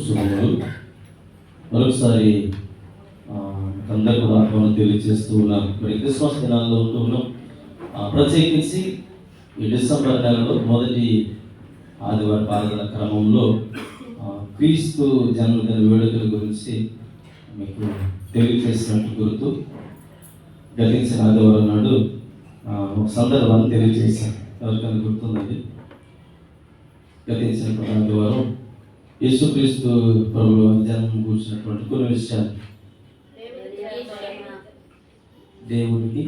శుభములు. మరొకసారి అందరూ కూడా ఆహ్వానం తెలియజేస్తూ ఉన్నారు. మరి క్రిస్మస్ దినాల్లో ఉంటూ ఉన్నాం. ప్రత్యేకించి ఈ డిసెంబర్ నెలలో మొదటి ఆదివారం ఆరాధన క్రమంలో క్రీస్తు జన్మదిన వేడుకల గురించి మీకు తెలియజేసినట్టు గుర్తు. గతించిన ఆదివారం నాడు ఒక సందర్భాన్ని తెలియజేశాను. ఎవరికైనా గుర్తుందండి? గతించిన ఆదివారం యేసుక్రీస్తు ప్రభువు జన్మం కూర్చున్నటువంటి కొన్ని విషయాలు, దేవుని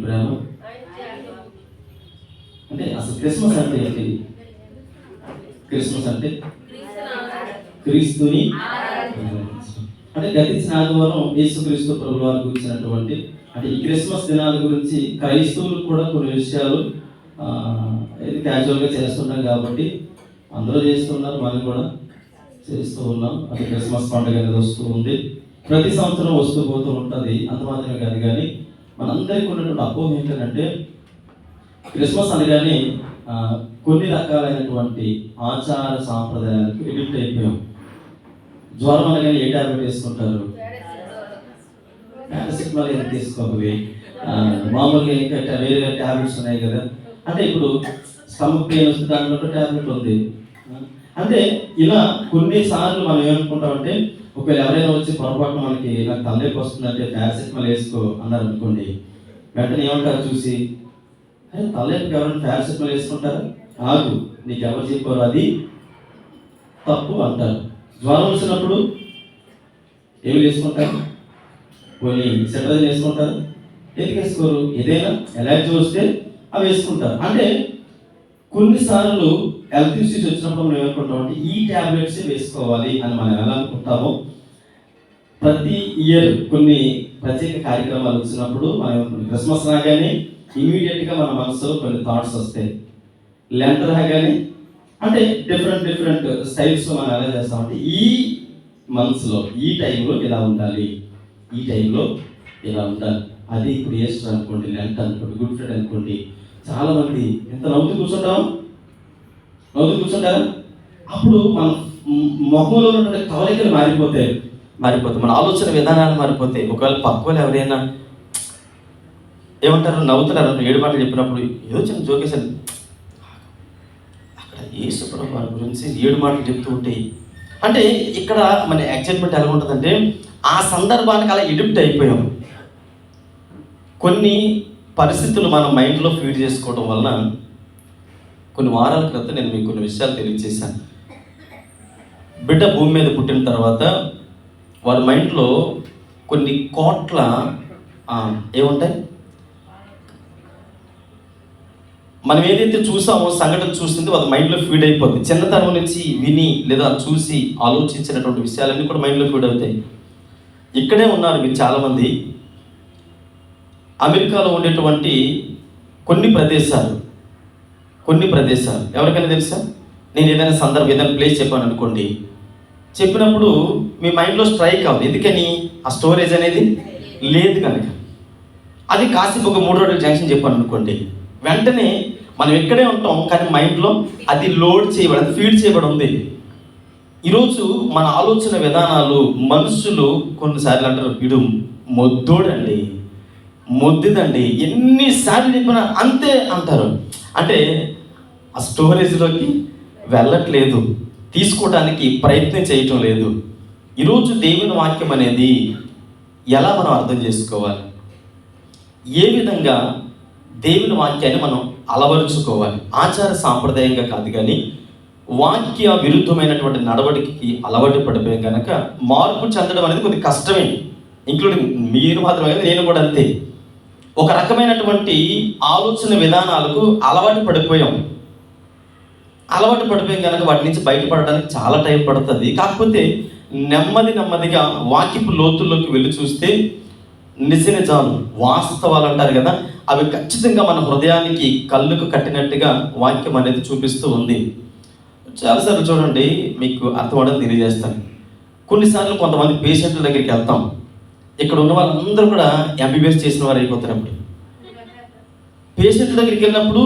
ప్రేమ అంటే అసలు క్రిస్మస్ అంటే ఏంటి? క్రిస్మస్ అంటే క్రీస్తుని అంటే గతించిన ఆదివారం యేసుక్రీస్తు ప్రభువు వారు గురించినటువంటి అంటే ఈ క్రిస్మస్ దినాల గురించి క్రైస్తవులు కూడా కొన్ని విషయాలు ఇది క్యాజువల్గా చేస్తున్నాం కాబట్టి అందరూ చేస్తున్నారు, మనం కూడా చేస్తూ ఉన్నాం. అది క్రిస్మస్ పండుగ అనేది వస్తూ ఉంది, ప్రతి సంవత్సరం వస్తూ పోతూ ఉంటుంది. అంత మాత్రమే కాదు, కానీ మనందరికీ ఉన్నటువంటి అపోహ ఏంటంటే క్రిస్మస్ అనగానే కొన్ని రకాలైనటువంటి ఆచార సాంప్రదాయాలకు ఎడిక్ట్ అయిపోయాం. జ్వరం అనగానే ఏ ట్యాబ్లెట్ వేసుకుంటారు? పారాసిటమాల్ ఏం తీసుకోవాలి, మామూలుగా ఇంకా వేరే ట్యాబ్లెట్స్ ఉన్నాయి కదా. అంటే ఇప్పుడు స్టమక్ పెయిన్ వస్తే దాంట్లో ట్యాబ్లెట్ ఉంది. అంటే ఇలా కొన్నిసార్లు మనం ఏమనుకుంటామంటే, ఒకవేళ ఎవరైనా వచ్చి పొరపాటు మనకి నాకు తలనొప్పి వస్తుందంటే పారాసిటమాల్ వేసుకో అన్నారు అనుకోండి, వెంటనే ఏమంటారు చూసి, అరే తలనొప్పికి ఎవరైనా పారాసిటమాల్ వేసుకుంటారు? ఆగు, నీకు ఎవరు చెప్పారు అది తప్పు అంటారు. జ్వరం వచ్చినప్పుడు ఏమి వేసుకుంటారు? కొన్ని సెటరైజన్ వేసుకుంటారు. ఎందుకు వేసుకోరు? ఏదైనా ఎలర్జీ వస్తే అవి వేసుకుంటారు. అంటే కొన్నిసార్లు హెల్త్ ఇష్యూస్ వచ్చినప్పుడు మనం ఏమనుకుంటామంటే ఈ ట్యాబ్లెట్స్ వేసుకోవాలి అని మనం ఎలా అనుకుంటామో, ప్రతి ఇయర్ కొన్ని ప్రత్యేక కార్యక్రమాలు వచ్చినప్పుడు మనం క్రిస్మస్ రాగానే ఇమీడియట్గా మన మనసులో కొన్ని థాట్స్ వస్తాయి. లెంట్ రాగానే అంటే డిఫరెంట్ స్టైల్స్ మనం ఎలా చేస్తామంటే ఈ మంత్స్లో ఈ టైంలో ఇలా ఉండాలి, ఈ టైంలో ఇలా ఉండాలి. అది ఇప్పుడు ఈస్టర్ అనుకోండి, లెంట్ అనుకోండి, గుడ్ ఫ్రైడే అనుకోండి, చాలా మంది ఎంత నవ్వుతూ కూర్చుంటారా? అప్పుడు మన మొహంలో ఉన్నటువంటి కవలికలు మారిపోతాయి, మన ఆలోచన విధానాలు మారిపోతాయి. ఒకవేళ పక్కన ఎవరైనా ఏమంటారు, నవ్వుతున్నారు, 7 మాటలు చెప్పినప్పుడు ఏదో చిన్న జోకేశాను, అక్కడ యేసు ప్రభువు వారి గురించి 7 మాటలు చెప్తూ ఉంటాయి. అంటే ఇక్కడ మన ఎగ్జైట్మెంట్ ఎలా ఉంటుందంటే ఆ సందర్భానికి అలా ఎడిక్ట్ అయిపోయాం. కొన్ని పరిస్థితులు మన మైండ్లో ఫీడ్ చేసుకోవడం వలన కొన్ని వారాల క్రితం నేను మీకు కొన్ని విషయాలు తెలియజేశాను. బిడ్డ భూమి మీద పుట్టిన తర్వాత వారి మైండ్లో కొన్ని కోట్ల ఏముంటాయి, మనం ఏదైతే చూసామో సంఘటన చూసింది వాళ్ళ మైండ్లో ఫీడ్ అయిపోద్ది. చిన్నతనం నుంచి విని లేదా చూసి ఆలోచించినటువంటి విషయాలన్నీ కూడా మైండ్లో ఫీడ్ అవుతాయి. ఇక్కడే ఉన్నారు మీరు చాలామంది. అమెరికాలో ఉండేటువంటి కొన్ని ప్రదేశాలు ఎవరికైనా తెలుసా? నేను ఏదైనా సందర్భం ఏదైనా ప్లేస్ చెప్పాను అనుకోండి, చెప్పినప్పుడు మీ మైండ్లో స్ట్రైక్ అవ్వదు. ఎందుకని? ఆ స్టోరేజ్ అనేది లేదు కనుక. అది కాసేపు ఒక 3 రోడ్ల జంక్షన్ చెప్పాను అనుకోండి, వెంటనే మనం ఎక్కడే ఉంటాం కానీ మైండ్లో అది లోడ్ చేయబడి, ఫీడ్ చేయబడి ఉంది. ఈరోజు మన ఆలోచన విధానాలు మనుషులు కొన్నిసార్లు అంటారు, వీడు మొద్దుడండి, మొద్దుదండి, ఎన్నిసార్లు చెప్పినా అంతే అంటారు. అంటే ఆ స్టోరేజ్లోకి వెళ్ళట్లేదు, తీసుకోవడానికి ప్రయత్నం చేయటం లేదు. ఈరోజు దేవుని వాక్యం అనేది ఎలా మనం అర్థం చేసుకోవాలి, ఏ విధంగా దేవుని వాక్యాన్ని మనం అలవరుచుకోవాలి? ఆచార సాంప్రదాయంగా కాదు, కానీ వాక్య విరుద్ధమైనటువంటి నడవడికి అలవాటు పడిపోయాం కనుక మార్పు చెందడం అనేది కొద్దిగా కష్టమే. ఇంక్లూడింగ్ మీరు మాత్రమే, నేను కూడా అంతే. ఒక రకమైనటువంటి ఆలోచన విధానాలకు అలవాటు పడిపోయాం కనుక వాటి నుంచి బయటపడడానికి చాలా టైం పడుతుంది. కాకపోతే నెమ్మదిగా వాక్యపు లోతుల్లోకి వెళ్ళి చూస్తే నిజాలు, వాస్తవాలు అంటారు కదా, అవి ఖచ్చితంగా మన హృదయానికి కళ్ళుకు కట్టినట్టుగా వాక్యం అనేది చూపిస్తూ ఉంది. చాలాసార్లు చూడండి, మీకు అర్థమవడం తెలియజేస్తాను. కొన్నిసార్లు కొంతమంది పేషెంట్ల దగ్గరికి వెళ్తాం, ఇక్కడ ఉన్న వాళ్ళందరూ కూడా ఎంబీబీఎస్ చేసిన వారు అయిపోతారు. అప్పుడు పేషెంట్ల దగ్గరికి వెళ్ళినప్పుడు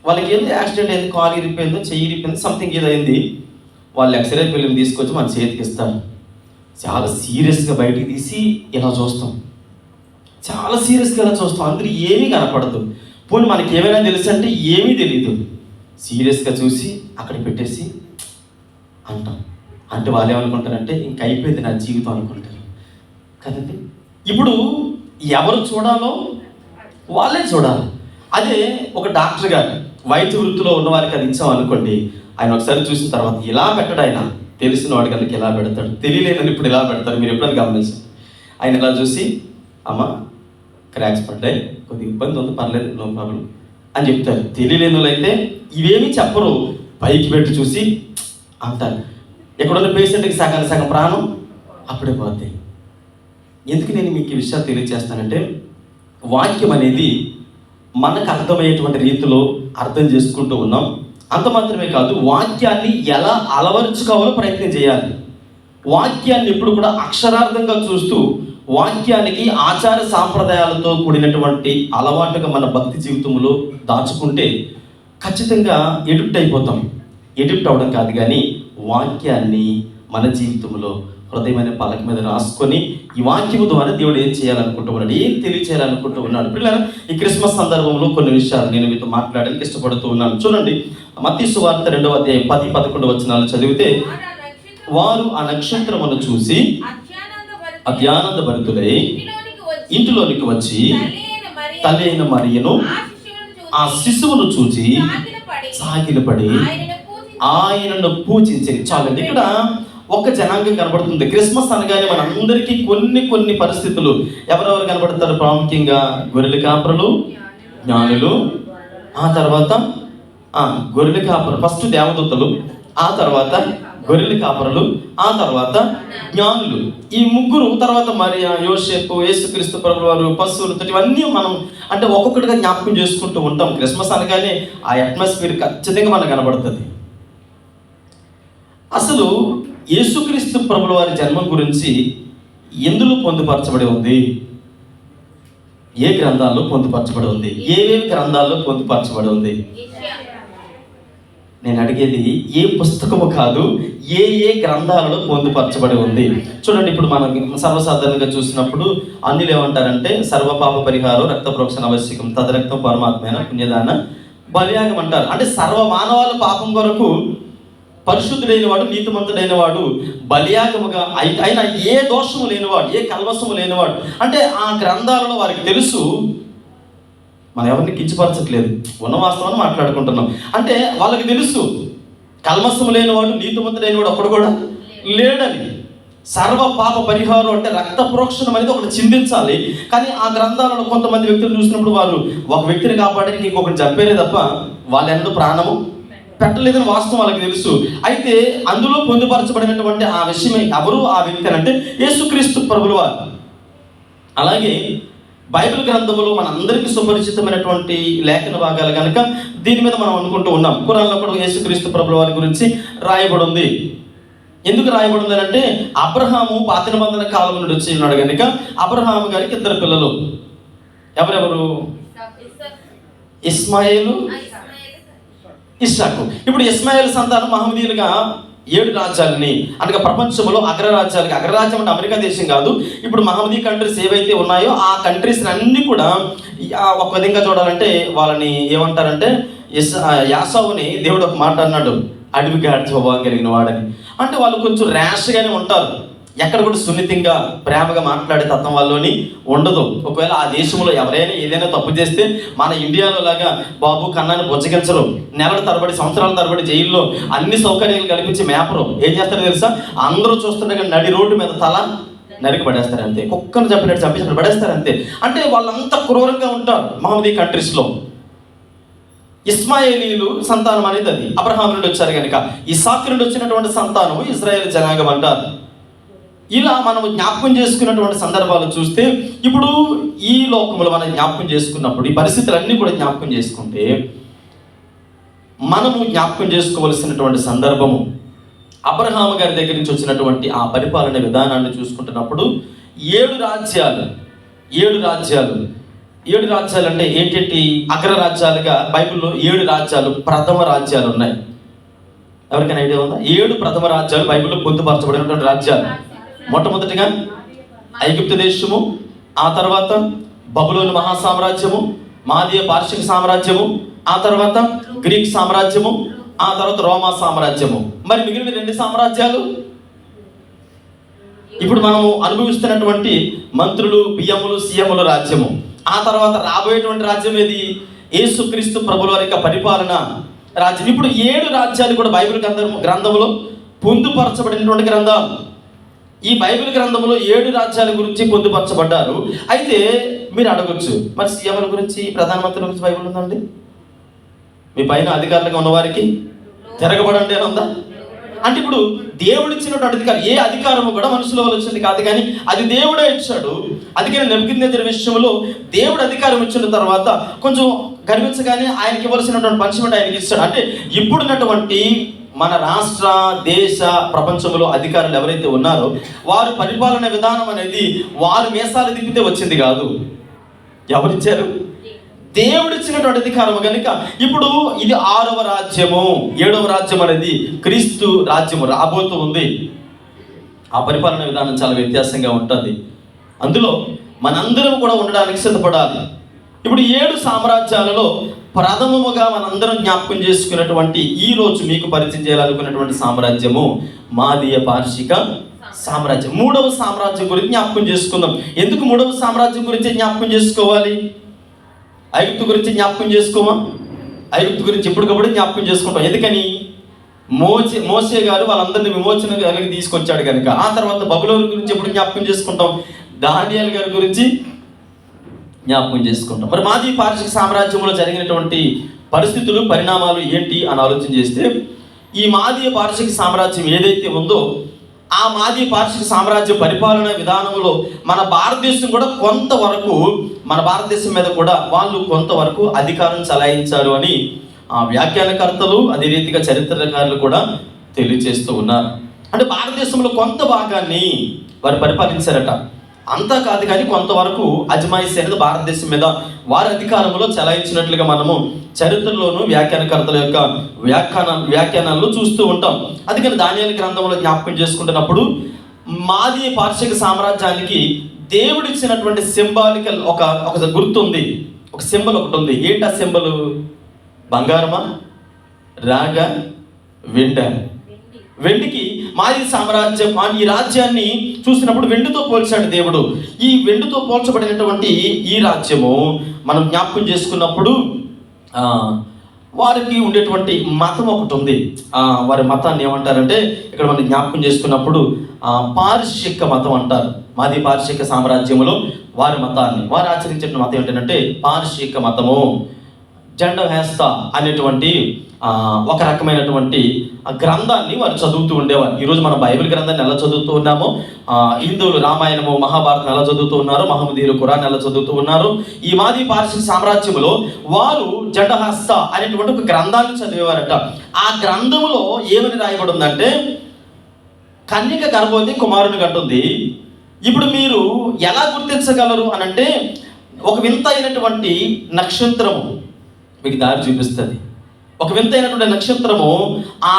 వాళ్ళకి ఏదో యాక్సిడెంట్ అయింది, కాలు ఇరిపోయిందో, చెయ్యి ఇరిపోయింది, సంథింగ్ ఏదో అయింది. వాళ్ళు ఎక్స్రే ఫిల్మ్ తీసుకొచ్చి మన చేతికి ఇస్తారు. చాలా సీరియస్గా బయటికి తీసి ఇలా చూస్తాం, చాలా సీరియస్గా ఇలా చూస్తాం. అందరూ ఏమీ కనపడదు. పోనీ మనకి ఏమైనా తెలుసు అంటే ఏమీ తెలీదు. సీరియస్గా చూసి అక్కడ పెట్టేసి అంటాం. అంటే వాళ్ళు ఏమనుకుంటారంటే ఇంక అయిపోయింది నా జీవితం అనుకుంటారు కదండి. ఇప్పుడు ఎవరు చూడాలో వాళ్ళే చూడాలి. అదే ఒక డాక్టర్ గారు వైద్య వృత్తిలో ఉన్నవారికి అది ఇచ్చాం అనుకోండి, ఆయన ఒకసారి చూసిన తర్వాత ఇలా పెట్టడు. ఆయన తెలిసిన వాడి కనుక ఇలా పెడతాడు, తెలియలేదని ఇప్పుడు ఇలా పెడతారు. మీరు ఎప్పుడైనా గమనించండి. ఆయన ఇలా చూసి అమ్మ క్రాక్స్ పడ్డాయి, కొద్దిగా ఇబ్బంది ఉంది, పర్లేదు, నో ప్రాబ్లం అని చెప్తారు. తెలియలేని వాళ్ళు అయితే ఇవేమీ చెప్పరు, పైకి పెట్టి చూసి అంటారు. ఎక్కడున్న పేషెంట్కి సగం ప్రాణం అప్పుడే పోతాయి. ఎందుకు నేను మీకు ఈ విషయాలు తెలియజేస్తానంటే, వాక్యం అనేది మనకు అర్థమయ్యేటువంటి రీతిలో అర్థం చేసుకుంటూ ఉన్నాం. అంత మాత్రమే కాదు, వాక్యాన్ని ఎలా అలవరుచుకోవాలో ప్రయత్నం చేయాలి. వాక్యాన్ని ఎప్పుడు కూడా అక్షరార్థంగా చూస్తూ వాక్యానికి ఆచార సాంప్రదాయాలతో కూడినటువంటి అలవాటుగా మన భక్తి జీవితంలో దాచుకుంటే ఖచ్చితంగా ఎడిక్ట్ అయిపోతాం. ఎడిక్ట్ అవ్వడం కాదు కానీ వాక్యాన్ని మన జీవితంలో హృదయమైన పలక మీద రాసుకొని ఈ వాక్యము ద్వారా దేవుడు ఏం చేయాలనుకుంటూ ఉన్నాడు, ఏం తెలియచేయాలనుకుంటూ ఉన్నాడు. పిల్లలు, ఈ క్రిస్మస్ సందర్భంలో కొన్ని విషయాలు నేను మీతో మాట్లాడడానికి ఇష్టపడుతూ ఉన్నాను. చూడండి, మత్తయి సువార్త 2వ అధ్యాయం 10-11 వచనాలు చదివితే, వారు ఆ నక్షత్రమును చూసి అత్యానందభరితులై ఇంటిలోనికి వచ్చి తల్లి అయిన మరియను ఆ శిశువును చూచి సాగిలపడి ఆయనను పూజించేది. చాలండి, ఇక్కడ ఒక జనాంగం కనబడుతుంది. క్రిస్మస్ అనగానే మనందరికీ కొన్ని పరిస్థితులు ఎవరెవరు కనబడతారు? ప్రాముఖ్యంగా గొర్రెల కాపరులు, జ్ఞానులు, ఆ తర్వాత గొర్రెల కాపరు, ఫస్ట్ దేవదూతలు, ఆ తర్వాత గొర్రెల కాపరులు, ఆ తర్వాత జ్ఞానులు. ఈ ముగ్గురు తర్వాత మరియా, యోసేపు, యేసుక్రీస్తు ప్రభువు వారు, పశువులతో, ఇవన్నీ మనం అంటే ఒక్కొక్కటిగా జ్ఞాపకం చేసుకుంటూ ఉంటాం. క్రిస్మస్ అనగానే ఆ అట్మాస్ఫియర్ ఖచ్చితంగా మనకు కనబడుతుంది. అసలు యేసుక్రీస్తు ప్రభుల వారి జన్మం గురించి ఎందులో పొందుపరచబడి ఉంది? ఏ గ్రంథాల్లో పొందుపరచబడి ఉంది? ఏవేవి గ్రంథాల్లో పొందుపరచబడి ఉంది? నేను అడిగేది ఏ పుస్తకము కాదు, ఏ గ్రంథాలలో పొందుపరచబడి ఉంది. చూడండి, ఇప్పుడు మనం సర్వసాధారణంగా చూసినప్పుడు అన్నిలు ఏమంటారంటే సర్వపాప పరిహారం, రక్త ప్రోక్షణ ఆవశ్యకం, తదరక్తం పరమాత్మైన పుణ్యదాన బలియాగం అంటారు. అంటే సర్వ మానవాళి పాపం కొరకు పరిశుద్ధుడైన వాడు, నీతిమంతుడైన వాడు బలియాగముగా అయినా ఏ దోషము లేనివాడు, ఏ కల్మసము లేనివాడు. అంటే ఆ గ్రంథాలలో వారికి తెలుసు. మనం ఎవరిని కించపరచట్లేదు, ఉన్న వాస్తవాన్ని మాట్లాడుకుంటున్నాం. అంటే వాళ్ళకి తెలుసు కల్మసము లేనివాడు, నీతిమంతుడైన వాడు ఒక్కడు కూడా లేడని. సర్వ పాప పరిహారం అంటే రక్త ప్రోక్షణం అనేది ఒకటి చిందించాలి. కానీ ఆ గ్రంథాలలో కొంతమంది వ్యక్తులు చూసినప్పుడు వారు ఒక వ్యక్తిని కాపాడడానికి ఇంకొకటి చంపేరే తప్ప వాళ్ళెందుకు ప్రాణము పెట్టలేదని వాస్తవం వాళ్ళకి తెలుసు. అయితే అందులో పొందుపరచబడినటువంటి ఆ విషయమే ఎవరు ఆ వ్యక్తి అంటే యేసుక్రీస్తు ప్రభుల వారు. అలాగే బైబిల్ గ్రంథములు మనందరికీ సుపరిచితమైనటువంటి లేఖన భాగాలు కనుక దీని మీద మనం అనుకుంటూ ఉన్నాం. ఖురాన్లో కూడా యేసుక్రీస్తు ప్రభుల వారి గురించి రాయబడి ఉంది. ఎందుకు రాయబడి ఉంది అంటే, అబ్రహాము పాత నిబంధన కాలం నుండి వచ్చి ఉన్నాడు కనుక అబ్రహాము గారికి 2 పిల్లలు. ఎవరెవరు? ఇస్మాయిలు, ఇస్సాకు. ఇప్పుడు ఇస్మాయిల్ సంతానం మహమ్మదీయులుగా 7 రాజ్యాలని, అనగా ప్రపంచంలో అగ్రరాజ్యాలకి, అగ్రరాజ్యం అంటే అమెరికా దేశం కాదు, ఇప్పుడు మహమ్మదీ కంట్రీస్ ఏవైతే ఉన్నాయో ఆ కంట్రీస్ అన్ని కూడా ఒక విధంగా చూడాలంటే వాళ్ళని ఏమంటారంటే, యాసావుని దేవుడు ఒక మాట అన్నాడు, అడవిగాడి స్వభావం కలిగిన వాడని. అంటే వాళ్ళు కొంచెం ర్యాష్గానే ఉంటారు, ఎక్కడ కూడా సున్నితంగా ప్రేమగా మాట్లాడే తత్వం వాళ్ళని ఉండదు. ఒకవేళ ఆ దేశంలో ఎవరైనా ఏదైనా తప్పు చేస్తే మన ఇండియాలో లాగా బాబు కన్నాన్ని బొచ్చగించరు, నెలల తరబడి సంవత్సరాల తరబడి జైల్లో అన్ని సౌకర్యాలు కల్పించి మేపరు. ఏం చేస్తారో తెలుసా? అందరూ చూస్తుండగా నడి రోడ్డు మీద తల నరికి పడేస్తారు అంతే, కుక్కను చంపినట్టు చంపించినట్టు పడేస్తారు అంతే. అంటే వాళ్ళంతా క్రూరంగా ఉంటారు మహమ్మదీ కంట్రీస్లో. ఇస్మాయిలీలు సంతానం అనేది అది అబ్రహాం నుండి వచ్చారు కనుక. ఇస్సాకు నుండి వచ్చినటువంటి సంతానం ఇజ్రాయేల్ జనాంగం అంటారు. ఇలా మనం జ్ఞాపకం చేసుకున్నటువంటి సందర్భాలు చూస్తే, ఇప్పుడు ఈ లోకంలో మనం జ్ఞాపకం చేసుకున్నప్పుడు ఈ పరిస్థితులన్నీ కూడా జ్ఞాపకం చేసుకుంటే మనము జ్ఞాపకం చేసుకోవలసినటువంటి సందర్భము అబ్రహాము గారి దగ్గర నుంచి వచ్చినటువంటి ఆ పరిపాలన విధానాన్ని చూసుకుంటున్నప్పుడు 7 రాజ్యాలు 7 రాజ్యాలు అంటే ఏంటంటే అగ్రరాజ్యాలుగా బైబిల్లో 7 రాజ్యాలు ప్రథమ రాజ్యాలు ఉన్నాయి. ఎవరికైనా ఐడియా ఉందా? 7 ప్రథమ రాజ్యాలు బైబిల్లో పొందుపరచబడినటువంటి రాజ్యాలు. మొట్టమొదటిగా ఐగుప్తు దేశము, ఆ తర్వాత బబులోను మహాసామ్రాజ్యము, మాదీయ పార్షిక సామ్రాజ్యము, ఆ తర్వాత గ్రీక్ సామ్రాజ్యము, ఆ తర్వాత రోమా సామ్రాజ్యము. మరి మిగిలిన 2 సామ్రాజ్యాలు ఇప్పుడు మనము అనుభవిస్తున్నటువంటి మంత్రులు, బియ్యములు, సీఎముల రాజ్యము. ఆ తర్వాత రాబోయేటువంటి రాజ్యం ఏది? యేసుక్రీస్తు ప్రభుల వారి యొక్క పరిపాలన రాజ్యం. ఇప్పుడు 7 రాజ్యాలు కూడా బైబిల్ గ్రంథంలో పొందుపరచబడినటువంటి గ్రంథాలు. ఈ బైబిల్ గ్రంథంలో 7 రాజ్యాల గురించి పొందుపరచబడ్డారు. అయితే మీరు అడగొచ్చు, మరి సీఎంల గురించి, ప్రధానమంత్రి గురించి బైబిల్ ఉందండి? మీ పైన అధికారులుగా ఉన్నవారికి తిరగబడండి అని ఉందా? అంటే ఇప్పుడు దేవుడు ఇచ్చినటువంటి అధికారం, ఏ అధికారము కూడా మనుషుల వల్ల వచ్చింది కాదు, కానీ అది దేవుడే ఇచ్చాడు. అందుకని నెబుకద్నెజరు విషయంలో దేవుడు అధికారం ఇచ్చిన తర్వాత కొంచెం గర్వించగానే ఆయనకి ఇవ్వాల్సినటువంటి పనిష్మెంట్ ఆయనకి ఇస్తాడు. అంటే ఇప్పుడున్నటువంటి మన రాష్ట్ర, దేశ, ప్రపంచంలో అధికారులు ఎవరైతే ఉన్నారో వారు పరిపాలన విధానం అనేది వారు మీసాలు తిప్పితే వచ్చింది కాదు. ఎవరిచ్చారు? దేవుడిచ్చినటువంటి అధికారము. కనుక ఇప్పుడు ఇది 6వ రాజ్యము. 7వ రాజ్యం అనేది క్రీస్తు రాజ్యము రాబోతూ ఉంది. ఆ పరిపాలన విధానం చాలా వ్యత్యాసంగా ఉంటుంది. అందులో మనందరం కూడా ఉండడానికి సిద్ధపడాలి. ఇప్పుడు 7 సామ్రాజ్యాలలో ప్రథమముగా మనందరం జ్ఞాపకం చేసుకున్నటువంటి, ఈ రోజు మీకు పరిచయం చేయాలనుకున్నటువంటి సామ్రాజ్యము మాదీయ పార్షిక సామ్రాజ్యం. 3వ సామ్రాజ్యం గురించి జ్ఞాపకం చేసుకుందాం. ఎందుకు 3వ సామ్రాజ్యం గురించి జ్ఞాపకం చేసుకోవాలి? ఐగుప్తు గురించి జ్ఞాపకం చేసుకోమా? ఐగుప్తు గురించి ఎప్పటికప్పుడు జ్ఞాపకం చేసుకుంటాం. ఎందుకని? మోసే గారు వాళ్ళందరినీ విమోచన కలిగి తీసుకొచ్చాడు కనుక. ఆ తర్వాత బబులోను గురించి ఎప్పుడు జ్ఞాపకం చేసుకుంటాం? దానియేలు గారి గురించి జ్ఞాపకం చేసుకుంటాం. మరి మాదీ పార్షిక సామ్రాజ్యంలో జరిగినటువంటి పరిస్థితులు, పరిణామాలు ఏంటి అని ఆలోచన చేస్తే, ఈ మాదీయ పార్షిక సామ్రాజ్యం ఏదైతే ఉందో ఆ మాదీ పార్షిక సామ్రాజ్య పరిపాలన విధానంలో మన భారతదేశం కూడా కొంతవరకు, మన భారతదేశం మీద కూడా వాళ్ళు కొంతవరకు అధికారం చలాయించారు అని వ్యాఖ్యానకర్తలు, అదే రీతిగా చరిత్రకారులు కూడా తెలియజేస్తూ ఉన్నారు. అంటే భారతదేశంలో కొంత భాగాన్ని వారు పరిపాలించారట. అంతా కాదు కానీ కొంతవరకు అజమాయిషీ అనేది భారతదేశం మీద వారి అధికారంలో చలాయించినట్లుగా మనము చరిత్రలోను వ్యాఖ్యానకర్తల యొక్క వ్యాఖ్యానాల్లో చూస్తూ ఉంటాం. అందుకని దానియేలు గ్రంథంలో జ్ఞాపకం చేసుకుంటున్నప్పుడు మాదీ పార్షిక సామ్రాజ్యానికి దేవుడిచ్చినటువంటి సింబాలికల్ ఒక గుర్తు ఉంది, ఒక సింబల్ ఒకటి ఉంది. ఏంటి ఆ సింబల్? బంగారమా, రాగ, వెండ. వెండికి మాదీ సామ్రాజ్యం, ఈ రాజ్యాన్ని చూసినప్పుడు వెండితో పోల్చాడు దేవుడు. ఈ వెండితో పోల్చబడినటువంటి ఈ రాజ్యము మనం జ్ఞాపకం చేసుకున్నప్పుడు వారికి ఉండేటువంటి మతం ఒకటి ఉంది. వారి మతాన్ని ఏమంటారంటే ఇక్కడ మనం జ్ఞాపకం చేసుకున్నప్పుడు పార్షిక మతం అంటారు. మాదీ పార్షిక సామ్రాజ్యంలో వారి మతాన్ని, వారు ఆచరించిన మతం ఏంటంటే పార్షిక మతము. జండవేస్త అనేటువంటి ఒక రకమైనటువంటి గ్రంథాన్ని వారు చదువుతూ ఉండేవారు. ఈరోజు మనం బైబిల్ గ్రంథాన్ని ఎలా చదువుతూ ఉన్నామో, హిందువులు రామాయణము, మహాభారతం ఎలా చదువుతూ ఉన్నారు, మహమ్మదీయులు ఖురాన్ ఎలా చదువుతూ ఉన్నారు, ఈ మాదీ పార్షిక సామ్రాజ్యంలో వారు జండహస్త అనేటువంటి ఒక గ్రంథాన్ని చదివేవారట. ఆ గ్రంథంలో ఏమని రాయబడి ఉందంటే, కన్యక గర్భవతి కుమారుని కంటుంది. ఇప్పుడు మీరు ఎలా గుర్తించగలరు అనంటే, ఒక వింత అయినటువంటి నక్షత్రము మీకు దారి చూపిస్తుంది. ఒక వింత అయినటువంటి నక్షత్రము ఆ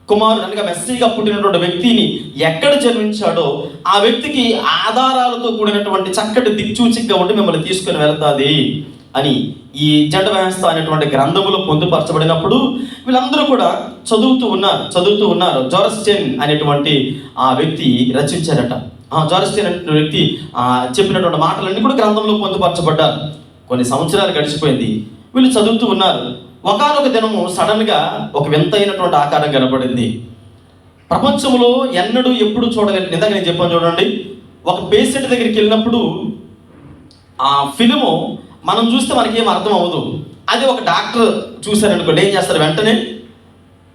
కుమారుడు అనగా మెస్సీగా పుట్టినటువంటి వ్యక్తిని ఎక్కడ జన్మించాడో ఆ వ్యక్తికి ఆధారాలతో కూడినటువంటి చక్కటి దిక్చూచిగా ఉండి మిమ్మల్ని తీసుకుని వెళ్తాది అని ఈ జండవేస్త అనేటువంటి గ్రంథములో పొందుపరచబడినప్పుడు వీళ్ళందరూ కూడా చదువుతూ ఉన్నారు. జోరస్టైన్ అనేటువంటి ఆ వ్యక్తి రచించారట. జోరస్టైన్ అనేటువంటి వ్యక్తి చెప్పినటువంటి మాటలన్నీ కూడా గ్రంథంలో పొందుపరచబడ్డారు. కొన్ని సంవత్సరాలు గడిచిపోయింది, వీళ్ళు చదువుతూ ఉన్నారు. ఒకానొక దినము సడన్గా ఒక వింతైనటువంటి ఆకారం కనపడింది. ప్రపంచంలో ఎన్నడూ ఎప్పుడు చూడలేదు. ఇందాక నేను చెప్పాను చూడండి, ఒక పేషెంట్ దగ్గరికి వెళ్ళినప్పుడు ఆ ఫిలిము మనం చూస్తే మనకేం అర్థం అవ్వదు. అదే ఒక డాక్టర్ చూశారనుకోండి, ఏం చేస్తారు? వెంటనే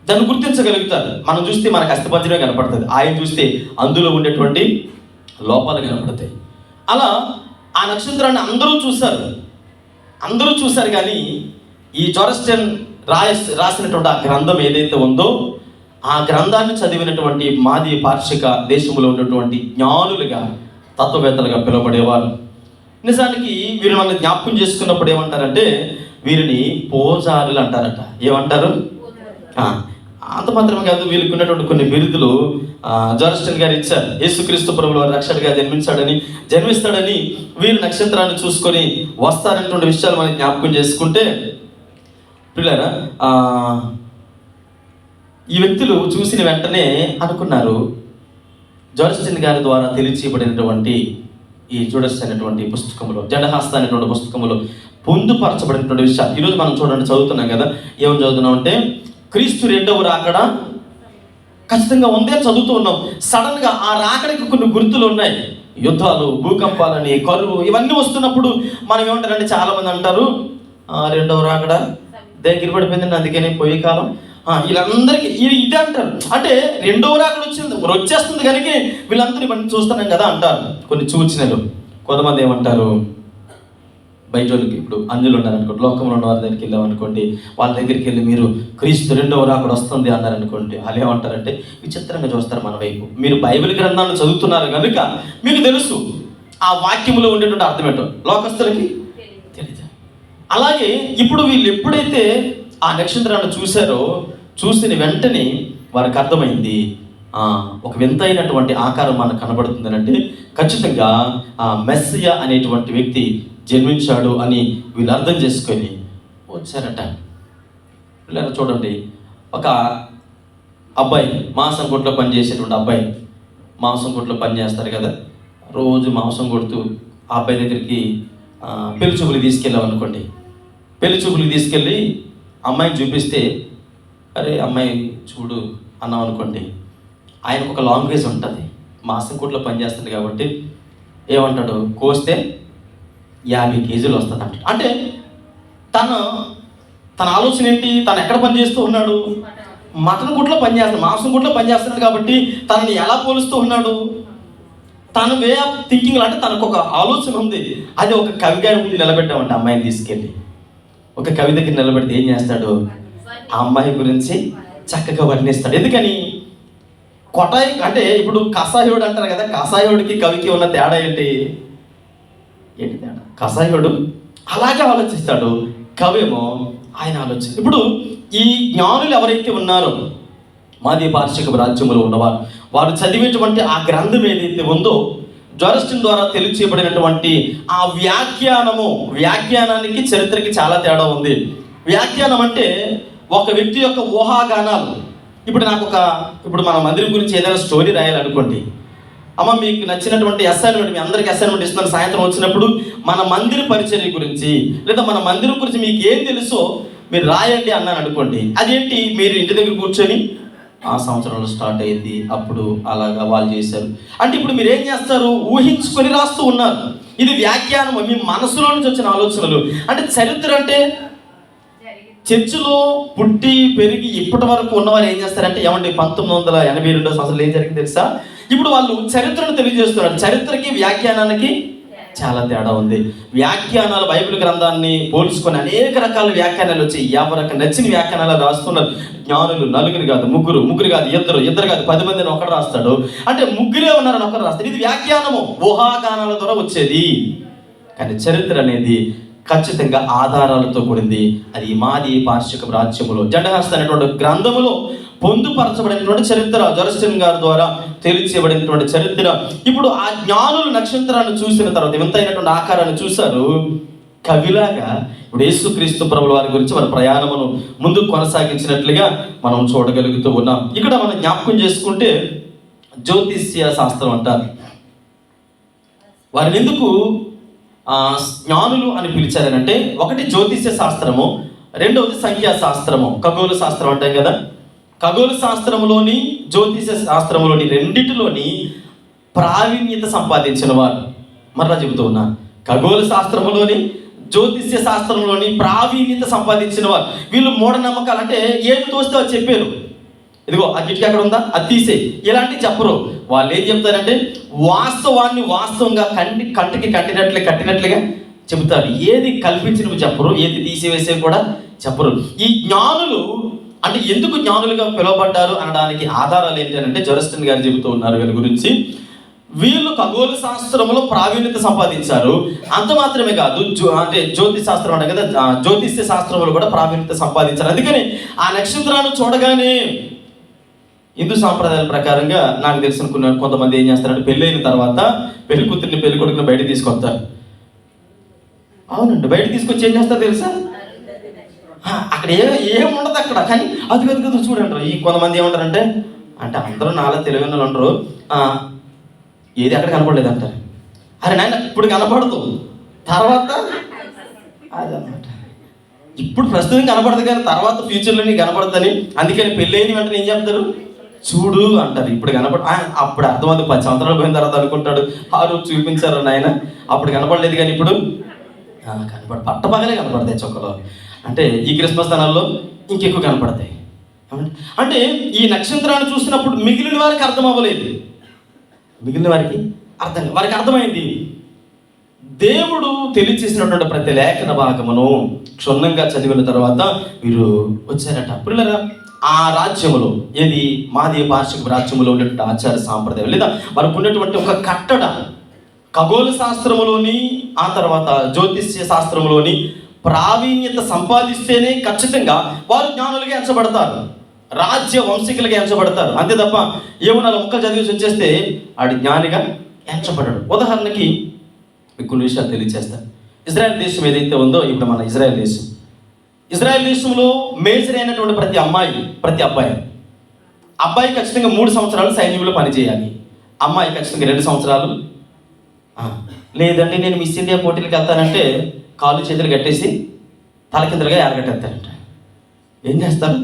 దాన్ని గుర్తించగలుగుతారు. మనం చూస్తే మనకు అస్థిపంజరమే కనపడుతుంది, ఆయన చూస్తే అందులో ఉండేటువంటి లోపాలు కనపడతాయి. అలా ఆ నక్షత్రాన్ని అందరూ చూశారు కానీ ఈ జోరస్టైన్ రాసినటువంటి ఆ గ్రంథం ఏదైతే ఉందో ఆ గ్రంథాన్ని చదివినటువంటి మాదీ పార్షిక దేశంలో ఉన్నటువంటి జ్ఞానులుగా, తత్వవేత్తలుగా పిలువబడేవారు. నిజానికి వీరు మనం జ్ఞాపకం చేసుకున్నప్పుడు ఏమంటారంటే వీరిని పూజారులు అంటారట. ఏమంటారు? అంత మాత్రమే కాదు, వీళ్ళకి ఉన్నటువంటి కొన్ని బిరుదులు జోరస్టన్ గారు ఇచ్చారు. యేసుక్రీస్తు ప్రభువు వారు రక్షకుడిగా జన్మిస్తాడని వీరు నక్షత్రాన్ని చూసుకొని వస్తారనేటువంటి విషయాలు మనం జ్ఞాపకం చేసుకుంటే, పిల్లరా ఈ వ్యక్తులు చూసిన వెంటనే అనుకున్నారు, జోరస్టన్ గారి ద్వారా తెలియచేయబడినటువంటి ఈ జూడస్ అనేటువంటి పుస్తకంలో, జడహస్త అనేటువంటి పుస్తకంలో పొందుపరచబడినటువంటి విషయాలు ఈరోజు మనం చూడండి చదువుతున్నాం కదా. ఏమని చదువుతున్నాం అంటే, క్రీస్తు రెండవ రాకడ ఖచ్చితంగా ఉందే చదువుతూ ఉన్నాం. సడన్ గా ఆ రాకడికి కొన్ని గుర్తులు ఉన్నాయి. యుద్ధాలు, భూకంపాలని, కరువు ఇవన్నీ వస్తున్నప్పుడు మనం ఏమంటారంటే, చాలా మంది అంటారు రెండవ రాకడ దగ్గర పడిపోయిందండి, అందుకని పోయే కాలం వీళ్ళందరికీ ఇదే అంటారు. అంటే రెండవ రాకడ వచ్చేస్తుంది కనుక వీళ్ళందరూ ఇవన్నీ చూస్తున్నాం కదా అంటారు. కొన్ని సూచనలు. కొంతమంది ఏమంటారు, బయట వాళ్ళకి ఇప్పుడు అంజులు ఉన్నారనుకోండి, లోకంలో ఉన్న వారి దగ్గరికి వెళ్ళామనుకోండి, వాళ్ళ దగ్గరికి వెళ్ళి మీరు క్రీస్తు రెండవ రాకడ వస్తుంది అన్నారనుకోండి, వాళ్ళు ఏమంటారంటే విచిత్రంగా చూస్తారు మన వైపు. మీరు బైబిల్ గ్రంథాన్ని చదువుతున్నారు కనుక మీకు తెలుసు ఆ వాక్యములో ఉండేటువంటి అర్థం ఏంటో, లోకస్తులకి తెలియదు. అలాగే ఇప్పుడు వీళ్ళు ఎప్పుడైతే ఆ నక్షత్రాన్ని చూశారో, చూసిన వెంటనే వారికి అర్థమైంది, ఒక వింతైనటువంటి ఆకారం మనకు కనబడుతుంది అంటే ఖచ్చితంగా ఆ మెస్సియా అనేటువంటి వ్యక్తి జన్మించాడు అని వీళ్ళు అర్థం చేసుకొని వచ్చారట. పిల్లలు చూడండి, ఒక అబ్బాయి మాంసం కొట్లో పనిచేసేటువంటి అబ్బాయి, మాంసం కొట్లో పని చేస్తారు కదా, రోజు మాంసం కొడుతూ ఆ అబ్బాయి దగ్గరికి పెళ్లి చూపులు తీసుకెళ్ళామనుకోండి. పెళ్లి చూపులు తీసుకెళ్ళి అమ్మాయిని చూపిస్తే, అరే అమ్మాయి చూడు అన్నాం అనుకోండి, ఆయనకు ఒక లాంగ్వేజ్ ఉంటుంది. మాంసం కొట్లో పనిచేస్తుంది కాబట్టి ఏమంటాడు, కోస్తే 50 కేజీలు వస్తుంది అంటాడు. అంటే తన ఆలోచన ఏంటి, తను ఎక్కడ పనిచేస్తూ ఉన్నాడు, మటన్ గుట్లో పనిచేస్తాడు, మాంసం గుట్లో పనిచేస్తున్నాడు కాబట్టి తనని ఎలా పోలుస్తూ ఉన్నాడు, తన వే ఆఫ్ థింకింగ్ అంటే తనకు ఒక ఆలోచన ఉంది. అది ఒక కవి గారి ముందు నిలబెట్టామంటే అమ్మాయిని తీసుకెళ్ళి, ఒక కవి దగ్గర నిలబెడితే ఏం చేస్తాడు, ఆ అమ్మాయి గురించి చక్కగా వర్ణిస్తాడు. ఎందుకని, కొటాయి అంటే ఇప్పుడు కషాయుడు అంటారు కదా, కషాయుడికి కవికి ఉన్న తేడా ఏంటి తేడా? కషాయుడు అలాగే ఆలోచిస్తాడు, కవేమో ఆయన ఆలోచిస్తాడు. ఇప్పుడు ఈ జ్ఞానులు ఎవరైతే ఉన్నారో మాది పార్శ్విక రాజ్యంలో ఉన్నవారు, వారు చదివేటువంటి ఆ గ్రంథం ఏదైతే ఉందో, జోరస్టన్ ద్వారా తెలియచేయబడినటువంటి ఆ వ్యాఖ్యానానికి చరిత్రకి చాలా తేడా ఉంది. వ్యాఖ్యానం అంటే ఒక వ్యక్తి యొక్క ఊహాగానాలు. ఇప్పుడు మన మందిరం గురించి ఏదైనా స్టోరీ రాయాలనుకోండి, అమ్మ మీకు నచ్చినటువంటి అసైన్మెంట్, మీ అందరికీ అసైన్మెంట్ ఇస్తున్నాను, సాయంత్రం వచ్చినప్పుడు మన మందిర పరిచర్య గురించి లేదా మన మందిరం గురించి మీకు ఏం తెలుసో మీరు రాయండి అన్నాను అనుకోండి. అదేంటి, మీరు ఇంటి దగ్గర కూర్చొని ఆ సంవత్సరంలో స్టార్ట్ అయింది, అప్పుడు అలాగా వాళ్ళు చేశారు అంటే ఇప్పుడు మీరు ఏం చేస్తారు, ఊహించుకొని రాస్తూ ఉన్నారు. ఇది వ్యాఖ్యానం, మీ మనసులో నుంచి వచ్చిన ఆలోచనలు. అంటే చరిత్ర అంటే చర్చిలో పుట్టి పెరిగి ఇప్పటి వరకు ఉన్నవారు ఏం చేస్తారంటే, ఏమంటే 1982 సంవత్సరాలు ఏం జరిగింది తెలుసా, ఇప్పుడు వాళ్ళు చరిత్రను తెలియజేస్తున్నారు. చరిత్రకి వ్యాఖ్యానానికి చాలా తేడా ఉంది. వ్యాఖ్యానాలు బైబిల్ గ్రంథాన్ని పోల్చుకొని అనేక రకాల వ్యాఖ్యానాలు వచ్చి ఎవరికి నచ్చిన వ్యాఖ్యానాలు రాస్తున్నారు. జ్ఞానులు నలుగురు కాదు, ముగ్గురు కాదు, ఇద్దరు కాదు, 10 మందిని ఒకరు రాస్తాడు. అంటే ముగ్గురే ఉన్నారని ఒకరు రాస్తాడు. ఇది వ్యాఖ్యానము, ఊహాగానాల ద్వారా వచ్చేది. కానీ చరిత్ర అనేది ఖచ్చితంగా ఆధారాలతో కూడింది. అది మాది పార్శ్విక రాజ్యములో జడహస్త అనేటువంటి గ్రంథములో పొందుపరచబడినటువంటి చరిత్ర, జోరస్టన్ గారి ద్వారా తెలియచేయబడినటువంటి చరిత్ర. ఇప్పుడు ఆ జ్ఞానులు నక్షత్రాన్ని చూసిన తర్వాత వింతైనటువంటి ఆకారాన్ని చూశారు. కవిలాగా ఇప్పుడు యేసుక్రీస్తు ప్రభుల వారి గురించి మన ప్రయాణమును ముందుకు కొనసాగించినట్లుగా మనం చూడగలుగుతూ ఉన్నాం. ఇక్కడ మనం జ్ఞాపకం చేసుకుంటే జ్యోతిష్య శాస్త్రం అంటారు. వారిని ఎందుకు జ్ఞానులు అని పిలిచారనంటే, ఒకటి జ్యోతిష్య శాస్త్రము, రెండవది సంఖ్యా శాస్త్రము, ఖగోళ శాస్త్రం అంటాం కదా. ఖగోళ శాస్త్రంలోని జ్యోతిష శాస్త్రంలోని రెండిటిలోని ప్రావీణ్యత సంపాదించిన వారు, మరలా చెబుతూ ఉన్నా, ఖగోళ శాస్త్రంలోని జ్యోతిష్య శాస్త్రంలోని ప్రావీణ్యత సంపాదించిన వారు. వీళ్ళు మూఢనమ్మకాలు అంటే ఏది తోస్తే అది చెప్పారు, ఇదిగో ఆ కిటికీ అక్కడ ఉందా అది తీసే, ఇలాంటివి చెప్పరు. వాళ్ళు ఏం చెప్తారంటే వాస్తవాన్ని వాస్తవంగా కంటికి కట్టినట్లుగా చెబుతారు. ఏది కల్పించినవి చెప్పరు, ఏది తీసివేసేవి కూడా చెప్పరు. ఈ జ్ఞానులు అంటే ఎందుకు జ్ఞానులుగా పిలువబడ్డారు అనడానికి ఆధారాలు ఏంటంటే జోరస్టన్ గారు చెబుతూ ఉన్నారు వీళ్ళ గురించి. వీళ్ళు ఖగోళ శాస్త్రంలో ప్రావీణ్యత సంపాదించారు. అంత మాత్రమే కాదు, అంటే జ్యోతిష్ శాస్త్రం అంటే కదా, జ్యోతిష్య శాస్త్రంలో కూడా ప్రావీణ్యత సంపాదించారు. అందుకని ఆ నక్షత్రాన్ని చూడగానే హిందూ సాంప్రదాయాల ప్రకారంగా నాకు తెలిసిన కొంతమంది ఏం చేస్తారంటే పెళ్ళి అయిన తర్వాత పెళ్లి కూతుర్ని పెళ్లి కొడుకుని బయట తీసుకొస్తారు. అవునండి, బయట తీసుకొచ్చి ఏం చేస్తారు తెలుసా? అక్కడ ఏముండదు అక్కడ, కానీ అది కదా చూడండి. ఈ కొంతమంది ఏమంటారంటే, అంటే అందరూ నాలా తెలివైన వాళ్ళు ఉండరు, ఏది అక్కడ కనపడలేదు అంటారు. అరే నాయన ఇప్పుడు కనపడదు, తర్వాత అదనమాట. ఇప్పుడు ప్రస్తుతం కనపడదు కానీ తర్వాత ఫ్యూచర్లో నీకు కనపడదని. అందుకని పెళ్ళైన వెంటనే ఏం చెప్తారు? చూడు అంటారు. ఇప్పుడు అప్పుడు అర్థమవుతుంది. 10 సంవత్సరాలు పోయిన తర్వాత అనుకుంటాడు, ఆ రోజు చూపించారు నాయన, అప్పుడు కనపడలేదు కానీ ఇప్పుడు పట్టపగలే కనపడతాయి చొక్కలో. అంటే ఈ క్రిస్మస్ దినాల్లో ఇంకెక్కువ కనపడతాయి. అంటే ఈ నక్షత్రాన్ని చూసినప్పుడు మిగిలిన వారికి అర్థం అవ్వలేదు. మిగిలిన వారికి వారికి అర్థమైంది. దేవుడు తెలియచేసినటువంటి ప్రతి లేఖన భాగమును క్షుణ్ణంగా చదివిన తర్వాత వీరు వచ్చారట. పిల్లరా, ఆ రాజ్యములో, ఏది మాదీయ పార్షిక రాజ్యములో ఉన్నటువంటి ఆచార సాంప్రదాయం లేదా వారికి ఉన్నటువంటి ఒక కట్టడ, ఖగోళ శాస్త్రములోని ఆ తర్వాత జ్యోతిష్య శాస్త్రములోని ప్రావీణ్యత సంపాదిస్తేనే ఖచ్చితంగా వారు జ్ఞానులుగా ఎంచబడతారు, రాజ్య వంశీకులుగా ఎంచబడతారు. అంతే తప్ప ఏమో 4 ముక్కలు చదివేసి వచ్చేస్తే ఆడి జ్ఞానిగా ఎంచబడడు. ఉదాహరణకి మీకు కొన్ని విషయాలు తెలియజేస్తాను. ఇజ్రాయెల్ దేశం ఏదైతే ఉందో, ఇప్పుడు మన ఇజ్రాయెల్ దేశంలో మేజర్ అయినటువంటి ప్రతి అబ్బాయి ఖచ్చితంగా 3 సంవత్సరాలు సైన్యంలో పనిచేయాలి. అమ్మాయి ఖచ్చితంగా 2 సంవత్సరాలు. లేదంటే నేను మిస్ ఇండియా పోటీలకు వెళ్తానంటే కాళ్ళు చేతులు కట్టేసి తలకిందలుగా ఎరగట్టేస్తారంట. ఏం చేస్తారు?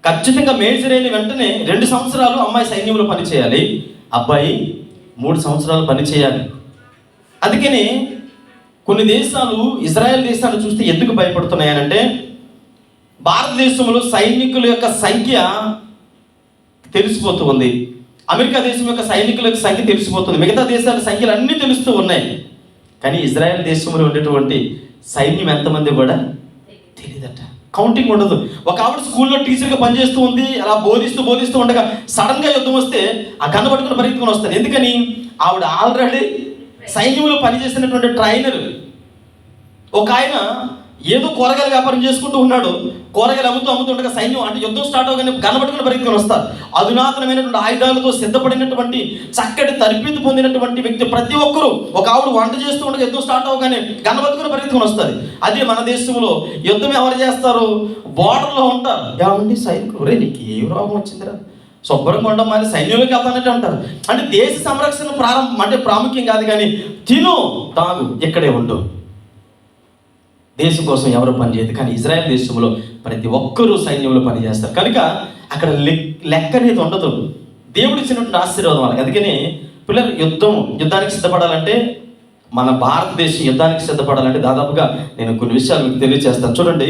ఖచ్చితంగా మేజర్ అయిన వెంటనే 2 సంవత్సరాలు అమ్మాయి సైన్యంలో పనిచేయాలి, అబ్బాయి 3 సంవత్సరాలు పనిచేయాలి. అందుకని కొన్ని దేశాలు ఇజ్రాయెల్ దేశాన్ని చూస్తే ఎందుకు భయపడుతున్నాయనంటే, భారతదేశంలో సైనికుల యొక్క సంఖ్య తెలిసిపోతూ ఉంది, అమెరికా దేశం యొక్క సైనికుల యొక్క సంఖ్య తెలిసిపోతుంది, మిగతా దేశాల సంఖ్యలు అన్నీ తెలుస్తూ ఉన్నాయి. కానీ ఇజ్రాయెల్ దేశంలో ఉండేటువంటి సైన్యం ఎంతమంది కూడా తెలియదట. కౌంటింగ్ ఉండదు. ఒక ఆవిడ స్కూల్లో టీచర్గా పనిచేస్తూ ఉంది, అలా బోధిస్తూ ఉండగా సడన్గా యుద్ధం వస్తే ఆ గన్న పట్టుకుని పరిగెత్తుకొని వస్తారు. ఎందుకని? ఆవిడ ఆల్రెడీ సైన్యంలో పనిచేసినటువంటి ట్రైనర్. ఒక ఆయన ఏదో కూరగాయల వ్యాపారం చేసుకుంటూ ఉన్నాడు, కూరగాయలు అమ్ముతుండగా సైన్యం అంటే యుద్ధం స్టార్ట్ అవగానే గన్నపట్టుకుని పరిగెత్తుకొని వస్తారు. అధునాతనమైనటువంటి ఆయుధాలతో సిద్ధపడినటువంటి చక్కటి తరబేతి పొందినటువంటి వ్యక్తి ప్రతి ఒక్కరూ. ఒక ఆవిడ వంట చేస్తూ ఉండగా యుద్ధం స్టార్ట్ అవగానే గన్నపట్టుకుని పరిగెత్తుకొని వస్తారు. అదే మన దేశంలో యుద్ధం ఎవరు చేస్తారు? బోర్డర్లో ఉంటారు. ఏమండి సైనికులు, రే నీకు ఏ రోగం వచ్చిందిరా, శుభ్రంగా ఉండడం మరి సైన్యంలోకి వెళ్తానంటే అంటారు. అంటే దేశ సంరక్షణ ప్రాముఖ్యం కాదు, కానీ తిను తాగు ఇక్కడే ఉండు, దేశం కోసం ఎవరు పనిచేయదు. కానీ ఇజ్రాయెల్ దేశంలో ప్రతి ఒక్కరూ సైన్యంలో పనిచేస్తారు కనుక అక్కడ లెక్క అనేది ఉండదు. దేవుడు ఇచ్చినటువంటి ఆశీర్వాదం వాళ్ళకి. అందుకని పిల్లలు యుద్ధానికి సిద్ధపడాలంటే, మన భారతదేశం యుద్ధానికి సిద్ధపడాలంటే దాదాపుగా నేను కొన్ని విషయాలు మీకు తెలియజేస్తాను. చూడండి,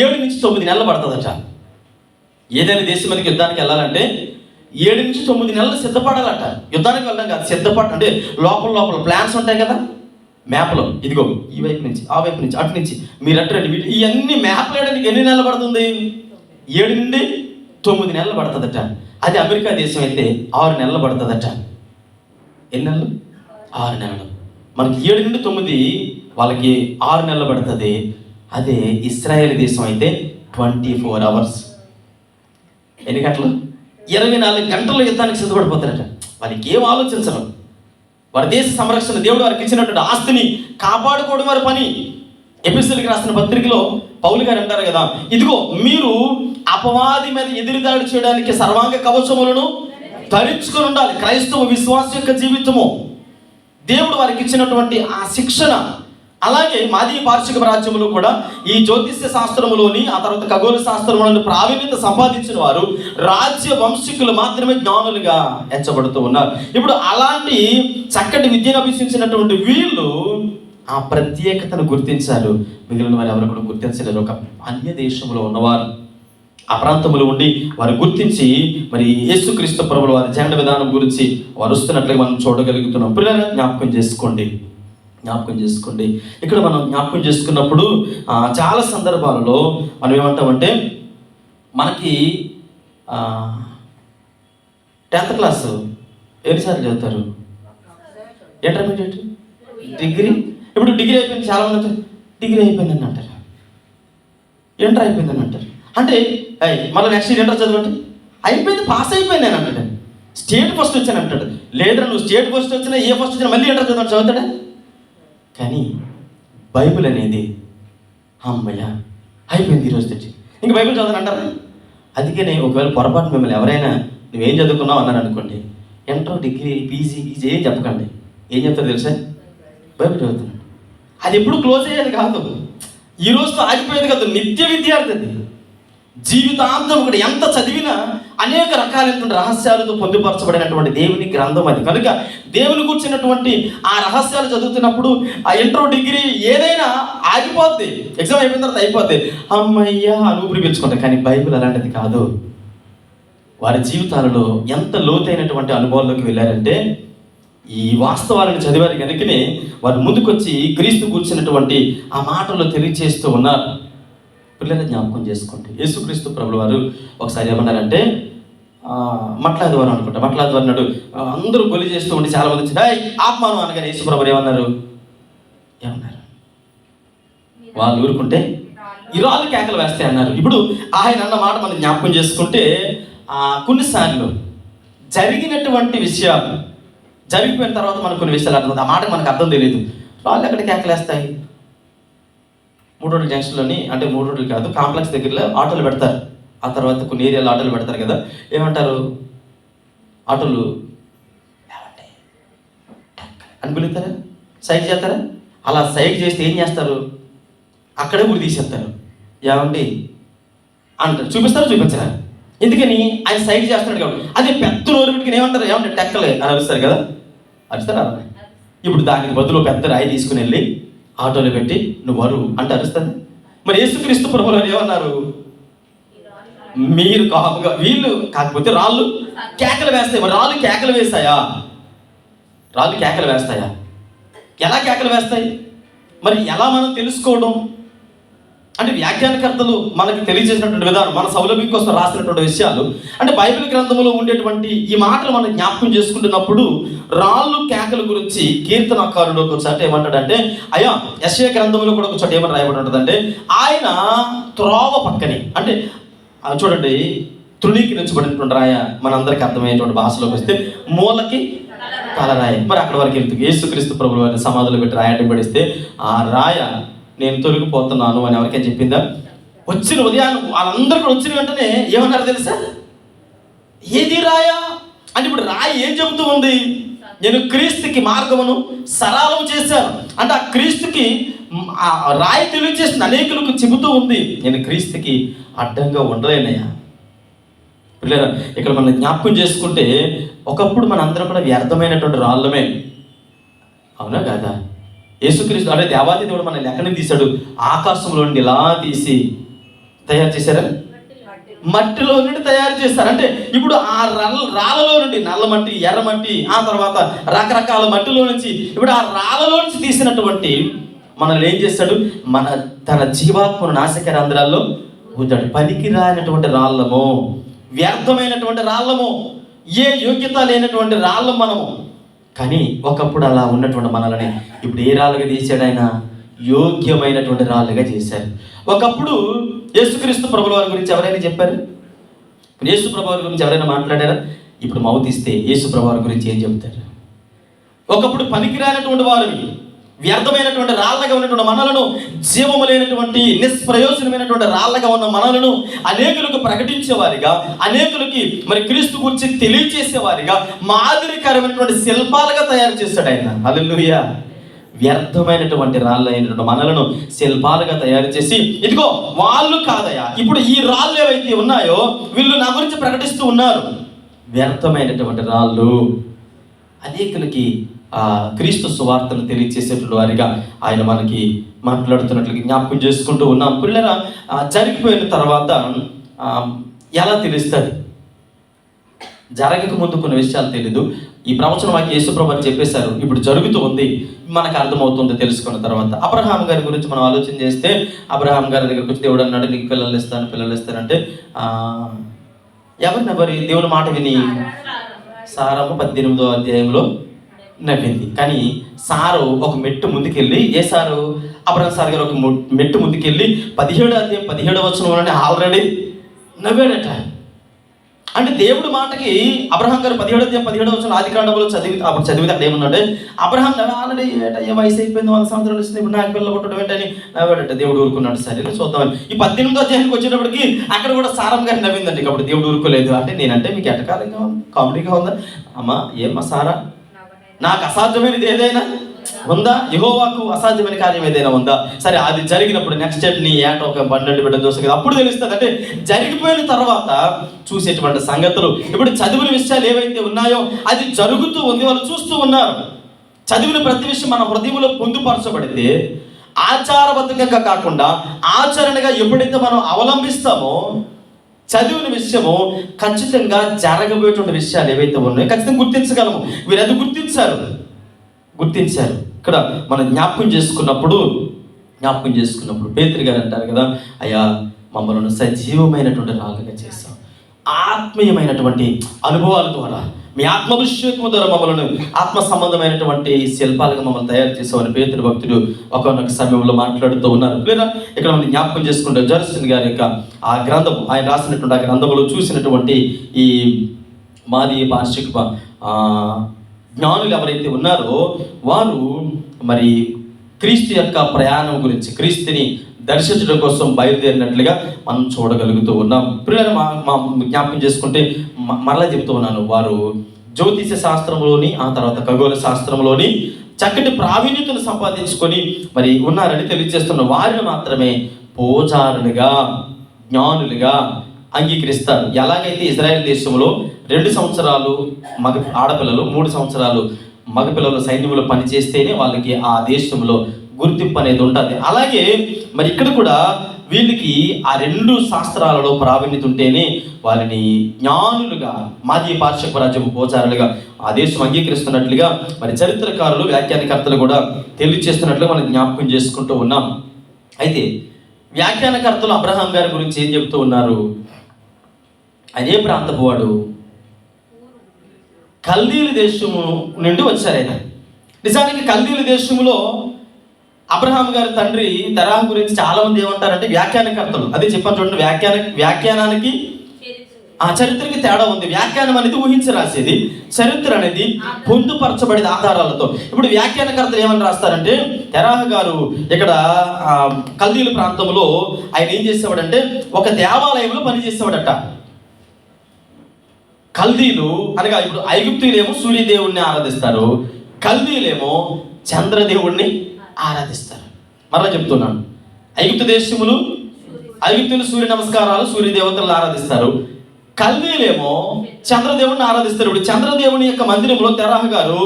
7 నుంచి 9 నెలలు పడుతుందట. ఏదైనా దేశం మీదకి యుద్ధానికి వెళ్ళాలంటే 7 నుంచి 9 నెలలు సిద్ధపడాలట. యుద్ధానికి వెళ్ళడం కాదు, అంటే లోపల ప్లాన్స్ ఉంటాయి కదా, మ్యాప్లో ఇదిగో ఈ వైపు నుంచి ఆ వైపు నుంచి అటు నుంచి మీరు అటు ఇవన్నీ మ్యాప్లు వేయడానికి ఎన్ని నెలలు పడుతుంది? 7 నుండి 9 నెలలు పడుతుందట. అది అమెరికా దేశం అయితే 6 నెలలు పడుతుందట. ఎన్ని నెలలు? 6 నెలలు. మనకి 7 నుండి 9, వాళ్ళకి 6 నెలలు పడుతుంది. అదే ఇజ్రాయెల్ దేశం అయితే 24 అవర్స్. ఎన్ని గంటలు? 24 గంటల్లో యుద్ధానికి సిద్ధపడిపోతారట. వాళ్ళకి ఏం ఆలోచించరు. వారి దేశ సంరక్షణ, దేవుడు వారికి ఇచ్చినటువంటి ఆస్తిని కాపాడుకోవడం వారి పని. ఎఫెసీయులకు రాసిన పత్రికలో పౌలు గారు అంటారు కదా, ఇదిగో మీరు అపవాది మీద ఎదురుదాడి చేయడానికి సర్వాంగ కవచములను ధరించుకొని ఉండాలి. క్రైస్తవ విశ్వాసం యొక్క జీవితము దేవుడు వారికి ఇచ్చినటువంటి ఆ శిక్షణ. అలాగే మాదీయ పార్షిక రాజ్యములు కూడా ఈ జ్యోతిష్య శాస్త్రములోని ఆ తర్వాత ఖగోళ శాస్త్రములను ప్రావీణ్యత సంపాదించిన వారు రాజ్య వంశీకులు మాత్రమే జ్ఞానులుగా ఎంచబడుతూ ఉన్నారు. ఇప్పుడు అలాంటి చక్కటి విద్యను అభ్యసించినటువంటి వీళ్ళు ఆ ప్రత్యేకతను గుర్తించారు. మిగిలిన వారు ఎవరు కూడా గుర్తించలేరు. ఒక అన్య దేశంలో ఉన్నవారు ఆ ప్రాంతంలో ఉండి వారు గుర్తించి మరి యేసుక్రీస్తు ప్రభువుల వారి జనన విధానం గురించి వారు వస్తున్నట్లుగా మనం చూడగలుగుతున్నాం. పిల్లలు జ్ఞాపకం చేసుకోండి. ఇక్కడ మనం జ్ఞాపకం చేసుకున్నప్పుడు చాలా సందర్భాలలో మనం ఏమంటామంటే, మనకి 10th క్లాస్ ఎన్నిసార్లు చదువుతారు? Intermediate, degree. ఇప్పుడు డిగ్రీ అయిపోయింది, చాలామంది అంటారు డిగ్రీ అయిపోయిందని అంటారు, ఇంటర్ అయిపోయిందని అంటారు. అంటే మళ్ళీ నెక్స్ట్ ఇయర్ ఇంటర్ చదవండి అయిపోయింది, పాస్ అయిపోయింది నేను అంటాడు. స్టేట్ ఫస్ట్ వచ్చాను అంటాడు. లేదురా నువ్వు స్టేట్ ఫస్ట్ వచ్చినా ఏ ఫస్ట్ వచ్చినా మళ్ళీ ఇంటర్ చదువుతాడా? కానీ బైబిల్ అనేది అమ్మయ్య అయిపోయింది ఈరోజు తెచ్చి ఇంక బైబిల్ చదవని అంటారా? అందుకనే ఒకవేళ పొరపాటు మిమ్మల్ని ఎవరైనా నువ్వేం చదువుకున్నావు అన్నారు అనుకోండి, ఇంటర్, డిగ్రీ, పీజీ ఏం చెప్పకండి. ఏం చెప్తారు తెలుసా? బైబిల్ చదువుతున్నాడు. అది ఎప్పుడు క్లోజ్ అయ్యేది కాదు, ఈ రోజుతో ఆగిపోయేది కాదు, నిత్య విద్యార్థి. అది జీవితాంతం ఒకటి ఎంత చదివినా అనేక రకాలైనటువంటి రహస్యాలతో పొందుపరచబడినటువంటి దేవుని గ్రంథం అది. కనుక దేవుని కూర్చున్నటువంటి ఆ రహస్యాలు చదువుతున్నప్పుడు ఆ ఇంటర్, డిగ్రీ ఏదైనా ఆగిపోద్ది, ఎగ్జామ్ అయిపోయిన తర్వాత అయిపోద్ది, అమ్మయ్యా అని ఊపిరి పీల్చుకుంటారు. కానీ బైబిల్ అలాంటిది కాదు. వారి జీవితాలలో ఎంత లోతైనటువంటి అనుభవాల్లోకి వెళ్ళారంటే ఈ వాస్తవాలను చదివారు కనుకనే వారు ముందుకొచ్చి క్రీస్తు కూర్చున్నటువంటి ఆ మాటలు తెలియజేస్తూ ఉన్నారు. పిల్లల జ్ఞాపకం చేసుకోండి. యేసుక్రీస్తు ప్రభుల వారు ఒకసారి ఏమన్నారంటే మట్లాదివారం అనుకుంటా, మట్లాదివారం నాడు అందరూ గొలి చేస్తూ ఉండి చాలా మంది వచ్చి ఆత్మాను అనగానే యేసు ప్రభు ఏమన్నారు? వాళ్ళు ఊరుకుంటే ఈ రాళ్ళు కేకలు వేస్తాయి అన్నారు. ఇప్పుడు ఆయన అన్న మాట మనం జ్ఞాపకం చేసుకుంటే కొన్నిసార్లు జరిగినటువంటి విషయాలు జరిగిపోయిన తర్వాత మనకు కొన్ని విషయాలు అర్థం, ఆ మాట మనకు అర్థం తెలియదు. రాళ్ళు ఎక్కడ కేకలేస్తాయి? 3 రోడ్ల జంక్షన్లోని, అంటే 3 రోడ్లు కాదు, కాంప్లెక్స్ దగ్గరలో ఆటోలు పెడతారు. ఆ తర్వాత కొన్ని ఏరియాలో ఆటోలు పెడతారు కదా, ఏమంటారు? ఆటోలు అని పిలుస్తారా? సైడ్ చేస్తారా? అలా సైడ్ చేస్తే ఏం చేస్తారు? అక్కడే ఊరి తీసేస్తారు. ఏమండి అంటారు, చూపిస్తారా? చూపించరా? ఎందుకని? ఆయన సైడ్ చేస్తున్నాడు కాబట్టి. అదే పెద్ద నోరు పెట్టుకుని ఏమంటారు? ఏమంటే టెక్కలే అని అరుస్తారు కదా, అరుస్తారా? ఇప్పుడు దానికి బదులు పెద్ద రాయి తీసుకుని వెళ్ళి ఆటోలో పెట్టి నువ్వు వరు అంటే అరుస్తుంది. మరి యేసుక్రీస్తు ప్రభువులు ఏమన్నారు? మీరు కాపుగా వీళ్ళు కాకపోతే రాళ్ళు కేకలు వేస్తాయి. మరి రాళ్ళు కేకలు వేస్తాయా? రాళ్ళు కేకలు వేస్తాయా? ఎలా కేకలు వేస్తాయి? మరి ఎలా మనం తెలుసుకోవడం అంటే వ్యాఖ్యానకర్తలు మనకు తెలియజేసినటువంటి విధానం, మన సౌలభ్యం కోసం రాసినటువంటి విషయాలు, అంటే బైబిల్ గ్రంథంలో ఉండేటువంటి ఈ మాటలు మనం జ్ఞాపకం చేసుకుంటున్నప్పుడు రాళ్ళు కేకల గురించి కీర్తనకారుడు ఒకసారి ఏమంటాడంటే, అయ్యా యెషయా గ్రంథంలో కూడా ఒక చోట ఏమని రాయబడి ఉంటుందంటే, ఆయన త్రోవ పక్కనే, అంటే చూడండి తృణీకరించబడినటువంటి రాయ మనందరికీ అర్థమయ్యేటువంటి భాషలోకి వస్తే మూలకి తలరాయ. మరి అక్కడ వరకు వెళ్తూ యేసుక్రీస్తు ప్రభువు వారిని సమాధిలో పెట్టి రాయటం పడిస్తే ఆ రాయ నేను తొలగిపోతున్నాను అని ఎవరికైనా చెప్పిందా? వచ్చిన ఉదయాన్ని వాళ్ళందరూ కూడా వచ్చిన వెంటనే ఏమన్నారు తెలుసా? ఏది రాయా అంటే ఇప్పుడు రాయి ఏం చెబుతూ ఉంది? నేను క్రీస్తుకి మార్గమును సరళం చేశాను అంటే ఆ క్రీస్తుకి ఆ రాయి తెలియజేసిన అనేకులకు చెబుతూ ఉంది, నేను క్రీస్తుకి అడ్డంగా ఉండలేనయ్యా. పిల్లలు ఇక్కడ మనం జ్ఞాపకం చేసుకుంటే ఒకప్పుడు మనందరం కూడా వ్యర్థమైనటువంటి రాళ్ళమే, అవునా కాదా? యేసుక్రీస్తు అంటే దేవాది దేవుడు మనల్ని ఎక్కడి నుంచి తీశాడు? ఆకాశంలో నుండి ఇలా తీసి తయారు చేశారా? మట్టిలో నుండి తయారు చేస్తారు. అంటే ఇప్పుడు ఆ రాళ్ళలో నుండి నల్ల మట్టి, ఎర్ర మట్టి, ఆ తర్వాత రకరకాల మట్టిలో నుంచి ఇప్పుడు ఆ రాళ్ళలో నుంచి తీసినటువంటి మనల్ని ఏం చేస్తాడు? తన జీవాత్మను నాసిక రంధ్రాల్లో ఉంచాడు. పనికి రానటువంటి రాళ్ళము, వ్యర్థమైనటువంటి రాళ్ళము, ఏ యోగ్యత లేనటువంటి రాళ్ళం మనము. కానీ ఒకప్పుడు అలా ఉన్నటువంటి మనల్ని ఇప్పుడు ఏ రాళ్ళుగా తీసాడు? ఆయన యోగ్యమైనటువంటి రాళ్ళుగా చేశారు. ఒకప్పుడు యేసుక్రీస్తు ప్రభుల వారి గురించి ఎవరైనా చెప్పారు? యేసు ప్రభు వారి గురించి ఎవరైనా మాట్లాడారా? ఇప్పుడు మౌత్ ఇస్తే యేసు ప్రభు వారి గురించి ఏం చెప్తారు? ఒకప్పుడు పనికిరానటువంటి వారిని, వ్యర్థమైనటువంటి రాళ్ళగా ఉన్నటువంటి మనలను, జీవము లేనటువంటి నిష్ప్రయోజనమైనటువంటి రాళ్ళగా ఉన్న మనలను అనేకులకు ప్రకటించేవారిగా, అనేకులకి మరి క్రీస్తు గురించి తెలియజేసేవారిగా, మాదిరికరమైనటువంటి శిల్పాలుగా తయారు చేశాడు ఆయన. హల్లెలూయా. వ్యర్థమైనటువంటి రాళ్ళైనటువంటి మనలను శిల్పాలుగా తయారు చేసి, ఇదిగో వాళ్ళు కాదయా, ఇప్పుడు ఈ రాళ్ళు ఏవైతే ఉన్నాయో వీళ్ళు నా గురించి ప్రకటిస్తూ ఉన్నారు, వ్యర్థమైనటువంటి రాళ్ళు, అనేకులకి క్రీస్తు సువార్తను తెలియజేసేటువంటి వారిగా ఆయన మనకి మాట్లాడుతున్నట్లు జ్ఞాపకం చేసుకుంటూ ఉన్నాం. పిల్లల జరిగిపోయిన తర్వాత ఎలా తెలుస్తుంది? జరగక ముందు కొన్ని విషయాలు తెలీదు. ఈ ప్రవచనం వాకి యేసుప్రభు చెప్పేశారు, ఇప్పుడు జరుగుతూ ఉంది, మనకు అర్థమవుతుంది తెలుసుకున్న తర్వాత. అబ్రహాం గారి గురించి మనం ఆలోచన చేస్తే, అబ్రహాం గారి దగ్గరికి వచ్చి దేవుడు అన్నాడు నీకు పిల్లలు ఇస్తానంటే ఎవరి దేవుని మాట విని సారము 18వ అధ్యాయంలో నవ్వింది. కానీ సారు ఒక మెట్టు ముందుకెళ్ళి, ఏ సారు? అబ్రహాం సార్ గారు ఒక మెట్టు ముందుకెళ్ళి 17వ అధ్యాయం 17వ వచనంలోనే ఆల్రెడీ నవ్వాడట. అంటే దేవుడి మాటకి అబ్రహాం గారు 17వ ఆదికాండంలో చదివితే అక్కడ ఏమన్నాడే, అబ్రహాం ఆల్రెడీ ఏ వయసు అయిపోయింది, 100 సంవత్సరాలు వస్తుంది, ఇప్పుడు నాకు పిల్లలు పుట్టడం ఏంటని నవ్వాడట. దేవుడు ఊరుకున్నాడు. సరే చూద్దామని ఈ 18వ అధ్యాయానికి వచ్చేటప్పటికి అక్కడ కూడా సారం గారు నవ్విందండి. కాబట్టి దేవుడు ఊరుకోలేదు. అంటే నేనంటే మీకు ఎటకారంగా ఉంది, కామెడీగా ఉందా? అమ్మా ఏమ్మా సారా, నాకు అసాధ్యమైనది ఏదైనా ఉందా? యెహోవాకు అసాధ్యమైన కార్యం ఏదైనా ఉందా? సరే అది జరిగినప్పుడు నెక్స్ట్ స్టెప్ నీ ఏట ఒక 12 బిడ్డలు చూస్తుంది కదా, అప్పుడు తెలుస్తుంది. అంటే జరిగిపోయిన తర్వాత చూసేటువంటి సంగతులు. ఇప్పుడు చదివిన విషయాలు ఏవైతే ఉన్నాయో అది జరుగుతూ ఉంది, వాళ్ళు చూస్తూ ఉన్నారు. చదివిన ప్రతి విషయం మన హృదయంలో పొందుపరచబడితే ఆచారబద్ధంగా కాకుండా ఆచరణగా ఎప్పుడైతే మనం అవలంబిస్తామో చదివిన విషయము ఖచ్చితంగా జరగబోయేటువంటి విషయాలు ఏవైతే ఉన్నాయో ఖచ్చితంగా గుర్తించగలము. వీరు అది గుర్తించారు. ఇక్కడ మనం జ్ఞాపకం చేసుకున్నప్పుడు పేతురు గారు అంటారు కదా, అయ్యా మమ్మల్ని సజీవమైనటువంటి రాళ్ళుగా చేశాం, ఆత్మీయమైనటువంటి అనుభవాల ద్వారా మీ ఆత్మాభిషేకం ద్వారా మమ్మల్ని ఆత్మ సంబంధమైనటువంటి శిల్పాలుగా మమ్మల్ని తయారు చేసామని పేతురు భక్తుడు ఒకనొక సమయంలో మాట్లాడుతూ ఉన్నారు. లేదా ఇక్కడ మనం జ్ఞాపకం చేసుకుంటే జర్సిన్ గారి యొక్క ఆ గ్రంథం, ఆయన రాసినటువంటి ఆ గ్రంథంలో చూసినటువంటి ఈ మాది పార్షిక జ్ఞానులు ఎవరైతే ఉన్నారో వారు మరి క్రీస్తు యొక్క ప్రయాణం గురించి, క్రీస్తుని దర్శించడం కోసం బయలుదేరినట్లుగా మనం చూడగలుగుతూ ఉన్నాం. ప్రియులను మా జ్ఞాపకం చేసుకుంటే మరలా చెబుతూ ఉన్నాను, వారు జ్యోతిష శాస్త్రంలోని ఆ తర్వాత ఖగోళ శాస్త్రంలోని చక్కటి ప్రావీణ్యతను సంపాదించుకొని మరి ఉన్నారని తెలియజేస్తున్న వారిని మాత్రమే పూజారులుగా, జ్ఞానులుగా అంగీకరిస్తారు. ఎలాగైతే ఇజ్రాయెల్ దేశంలో 2 సంవత్సరాలు మగ ఆడపిల్లలు, 3 సంవత్సరాలు మగపిల్లలు సైన్యంలో పనిచేస్తేనే వాళ్ళకి ఆ దేశంలో గుర్తింపు అనేది ఉంటుంది. అలాగే మరి ఇక్కడ కూడా వీళ్ళకి ఆ 2 శాస్త్రాలలో ప్రావీణ్యత ఉంటేనే వారిని జ్ఞానులుగా, మాజీ పార్శ్వ రాజ్యపు పూజారులుగా ఆ దేశం అంగీకరిస్తున్నట్లుగా మరి చరిత్రకారులు, వ్యాఖ్యానకర్తలు కూడా తెలియజేస్తున్నట్లుగా మనం జ్ఞాపకం చేసుకుంటూ ఉన్నాం. అయితే వ్యాఖ్యానకర్తలు అబ్రహాం గారి గురించి ఏం చెబుతూ ఉన్నారు? ఆయన ఏ ప్రాంతపు వాడు? కల్దీల దేశము నుండి వచ్చారు ఆయన. నిజానికి కల్దీల దేశంలో అబ్రహాం గారి తండ్రి తెరాహు గురించి చాలా మంది ఏమంటారంటే వ్యాఖ్యానకర్తలు, అదే చెప్పాను చూడండి, వ్యాఖ్యానానికి ఆ చరిత్రకి తేడా ఉంది. వ్యాఖ్యానం అనేది ఊహించి రాసేది, చరిత్ర అనేది పొందుపరచబడిన ఆధారాలతో. ఇప్పుడు వ్యాఖ్యానకర్తలు ఏమని రాస్తారంటే, తెరాహు గారు ఇక్కడ కల్దీల ప్రాంతంలో ఆయన ఏం చేసేవాడంటే ఒక దేవాలయంలో పనిచేసేవాడట. కల్దీలు అనగా ఇప్పుడు ఐగుప్తీయులేమో సూర్యదేవుణ్ణి ఆరాధిస్తారు, కల్దీలేమో చంద్రదేవుణ్ణి ఆరాధిస్తారు. మరలా చెప్తున్నాను, ఐగుప్తులు సూర్య నమస్కారాలు, సూర్యదేవతలను ఆరాధిస్తారు, కల్దీలేమో చంద్రదేవుణ్ణి ఆరాధిస్తారు. ఇప్పుడు చంద్రదేవుని యొక్క మందిరంలో తెరాహు గారు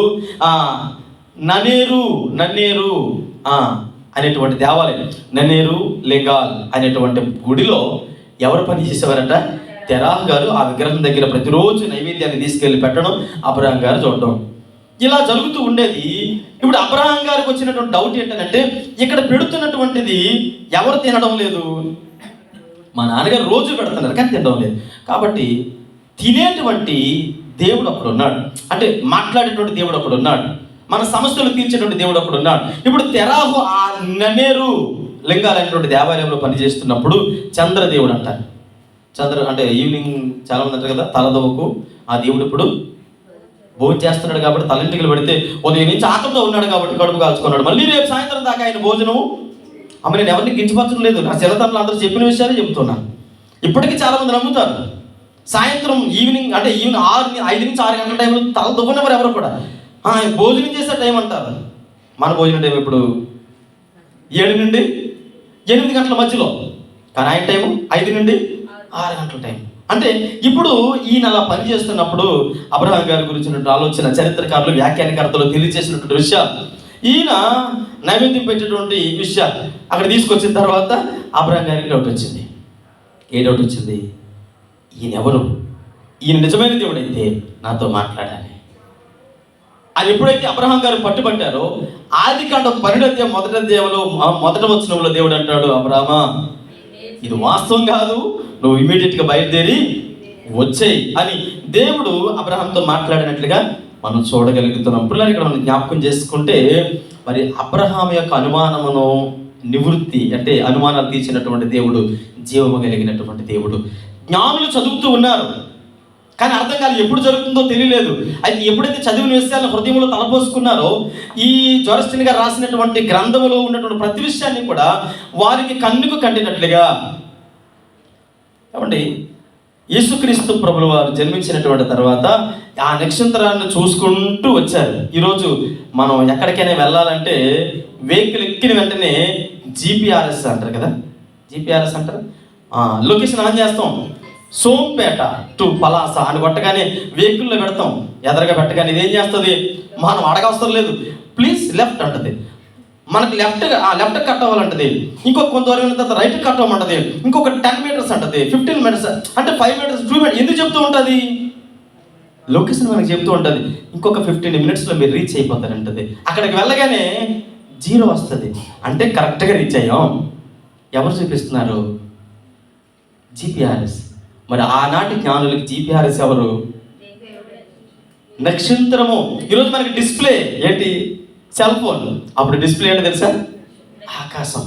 నన్నేరు అనేటువంటి దేవాలయం, నన్నేరు లెగాల్ అనేటువంటి గుడిలో ఎవరు పని చేసేవారంట? తెరాహు గారు ఆ విగ్రహం దగ్గర ప్రతిరోజు నైవేద్యాన్ని తీసుకెళ్లి పెట్టడం, అబ్రహాం గారు చూడటం, ఇలా జరుగుతూ ఉండేది. ఇప్పుడు అబ్రహాం గారికి వచ్చినటువంటి డౌట్ ఏంటంటే, ఇక్కడ పెడుతున్నటువంటిది ఎవరు తినడం లేదు, మా నాన్నగారు రోజు పెడుతున్నారు కానీ తినడం లేదు. కాబట్టి తినేటువంటి దేవుడు అప్పుడు ఉన్నాడు, అంటే మాట్లాడేటువంటి దేవుడు అప్పుడు ఉన్నాడు, మన సమస్యలు తీర్చేటువంటి దేవుడు అప్పుడు ఉన్నాడు. ఇప్పుడు తెరాహు ఆ నన్నేరు లింగాలైనటువంటి దేవాలయంలో పనిచేస్తున్నప్పుడు చంద్రదేవుడు అంటారు. అంటే ఈవినింగ్ చాలా మంది అంటారు కదా, తలదోవకు ఆ దేవుడు ఇప్పుడు భోజనం చేస్తున్నాడు కాబట్టి తలంటికలు పెడితే ఉదయం నుంచి ఆకలితో ఉన్నాడు కాబట్టి కడుపు కాల్చుకున్నాడు, మళ్ళీ రేపు సాయంత్రం దాకా ఆయన భోజనం. అమ్మ నేను ఎవరిని కించపరచడం లేదు, నా చిన్నతనంలో అందరూ చెప్పిన విషయాలే చెబుతున్నాను. ఇప్పటికీ చాలా మంది నమ్ముతారు. సాయంత్రం ఈవినింగ్ అంటే 5 నుంచి 6 గంటల టైంలో తల దువ్వనవారు ఎవరు కూడా భోజనం చేసే టైం అంటారు. మన భోజనం టైం ఇప్పుడు 7 నుండి 8 గంటల మధ్యలో, కానీ ఆయన టైము 5 నుండి 6 గంటల టైం. అంటే ఇప్పుడు ఈయన అలా పనిచేస్తున్నప్పుడు అబ్రహాం గారి గురించినటువంటి ఆలోచన చరిత్రకారులు, వ్యాఖ్యానకర్తలు తెలియజేసినటువంటి విషయాలు, ఈయన నైవేద్యం పెట్టేటువంటి విషయాలు అక్కడ తీసుకొచ్చిన తర్వాత అబ్రహాం గారికి డౌట్ వచ్చింది. ఏ డౌట్ వచ్చింది? ఈయన ఎవరు? ఈయన నిజమైన దేవుడు అయితే నాతో మాట్లాడాలి అని ఎప్పుడైతే అబ్రహాం గారు పట్టుబట్టారో, ఆదికాండం 12వ అధ్యాయం మొదటి వచనంలో దేవుడు అంటాడు, అబ్రహామా ఇది వాస్తవం కాదు, నువ్వు ఇమీడియట్గా బయలుదేరి వచ్చేయి అని దేవుడు అబ్రహాంతో మాట్లాడినట్లుగా మనం చూడగలుగుతున్నాం. పిల్లలు ఇక్కడ మనం జ్ఞాపకం చేసుకుంటే మరి అబ్రహాం యొక్క అనుమానమును నివృత్తి, అంటే అనుమానాలు తీర్చినటువంటి దేవుడు, జీవము కలిగినటువంటి దేవుడు. జ్ఞానులు చదువుతూ ఉన్నారు, కానీ అర్థం కాదు, ఎప్పుడు జరుగుతుందో తెలియలేదు. అయితే ఎప్పుడైతే చదివిన విషయాలను హృదయంలో తలపోసుకున్నారో, ఈ జొరస్టిన్ గారు రాసినటువంటి గ్రంథంలో ఉన్నటువంటి ప్రతి విషయాన్ని కూడా వారికి కన్నుకు కంటినట్లుగా. కాబట్టి యేసుక్రీస్తు ప్రభుల వారు జన్మించినటువంటి తర్వాత ఆ నక్షత్రాన్ని చూసుకుంటూ వచ్చారు. ఈరోజు మనం ఎక్కడికైనా వెళ్ళాలంటే వెహికల్ ఎక్కిన వెంటనే జీపీఆర్ఎస్ అంటారు కదా, జీపీఆర్ఎస్ అంటారు, లొకేషన్ ఆన్ చేస్తాం. సోంపేట టు పలాస అని కొట్టగానే వెహికల్లో పెడతాం. ఎదరగా పెట్టగానే ఇదేం చేస్తుంది, మనం అడగవసరం లేదు, ప్లీజ్ లెఫ్ట్ అంటది. మనకి లెఫ్ట్ కట్ అవ్వాలంటది. ఇంకొక కొంత దూరం తర్వాత రైట్ కట్ అవ్వమంటది. ఇంకొక 10 మీటర్స్ అంటది, 15 మీటర్స్ అంటే 5 మీటర్స్ 2 మీటర్స్ ఎందుకు చెప్తూ ఉంటుంది, లొకేషన్ మనకి చెప్తూ ఉంటుంది. ఇంకొక 15 మినిట్స్లో మీరు రీచ్ అయిపోతారంటది. అక్కడికి వెళ్ళగానే 0 వస్తుంది, అంటే కరెక్ట్గా రీచ్ అయ్యాం. ఎవరు చూపిస్తున్నారు, జీపీఆర్ఎస్. మరి ఆనాటి జ్ఞానులకి జీపీఆర్ఎస్ ఎవరు, నక్షత్రము. ఈరోజు మనకి డిస్ప్లే ఏంటి, సెల్ ఫోన్. అప్పుడు డిస్ప్లే ఏంటి తెలుసా, ఆకాశం.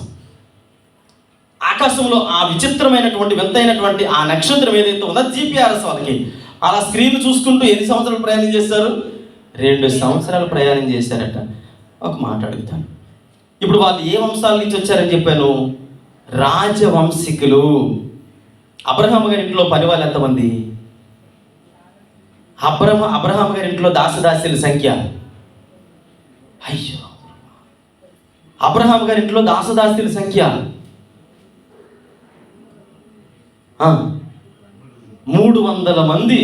ఆకాశంలో ఆ విచిత్రమైనటువంటి వింతైనటువంటి ఆ నక్షత్రం ఏదైతే ఉందో జీపీఆర్ఎస్ వాళ్ళకి. అలా స్క్రీన్ చూసుకుంటూ ఎన్ని సంవత్సరాలు ప్రయాణం చేశారు, 2 సంవత్సరాలు ప్రయాణం చేశారట. ఒక మాట అడుగుతాను, ఇప్పుడు వాళ్ళు ఏ వంశాల నుంచి వచ్చారని చెప్పాను, రాజవంశికులు. అబ్రహాం గారి ఇంట్లో పని వాళ్ళు ఎంతమంది, అబ్రహాం గారి ఇంట్లో దాసదాసీల సంఖ్య, అయ్యో, అబ్రహాం గారి ఇంట్లో దాసదాసీల సంఖ్య 300 మంది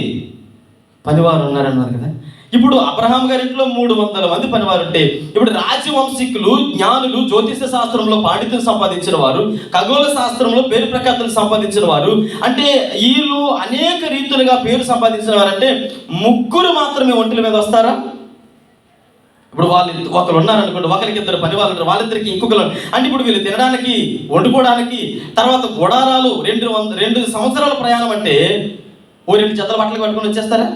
పనివారు ఉన్నారన్నారు కదా. ఇప్పుడు అబ్రహాం గారి ఇంట్లో 300 మంది పనివారు ఉంటే, ఇప్పుడు రాజవంశికులు, జ్ఞానులు, జ్యోతిష శాస్త్రంలో పాండిత్యం సంపాదించిన వారు, ఖగోళ శాస్త్రంలో పేరు ప్రఖ్యాతులు సంపాదించిన వారు, అంటే వీళ్ళు అనేక రీతులుగా పేరు సంపాదించిన వారు. అంటే 3 మాత్రమే ఒంటిల మీద వస్తారా? ఇప్పుడు వాళ్ళు ఒకరు ఉన్నారనుకోండి, ఒకరికి 2 పని వాళ్ళు ఉంటారు, వాళ్ళిద్దరికి ఇంకొకరు. అంటే ఇప్పుడు వీళ్ళు తినడానికి, వండుకోవడానికి, తర్వాత గుడారాలు 2 సంవత్సరాల ప్రయాణం అంటే 2 జతల బట్టలు కట్టుకొని వచ్చేస్తారా?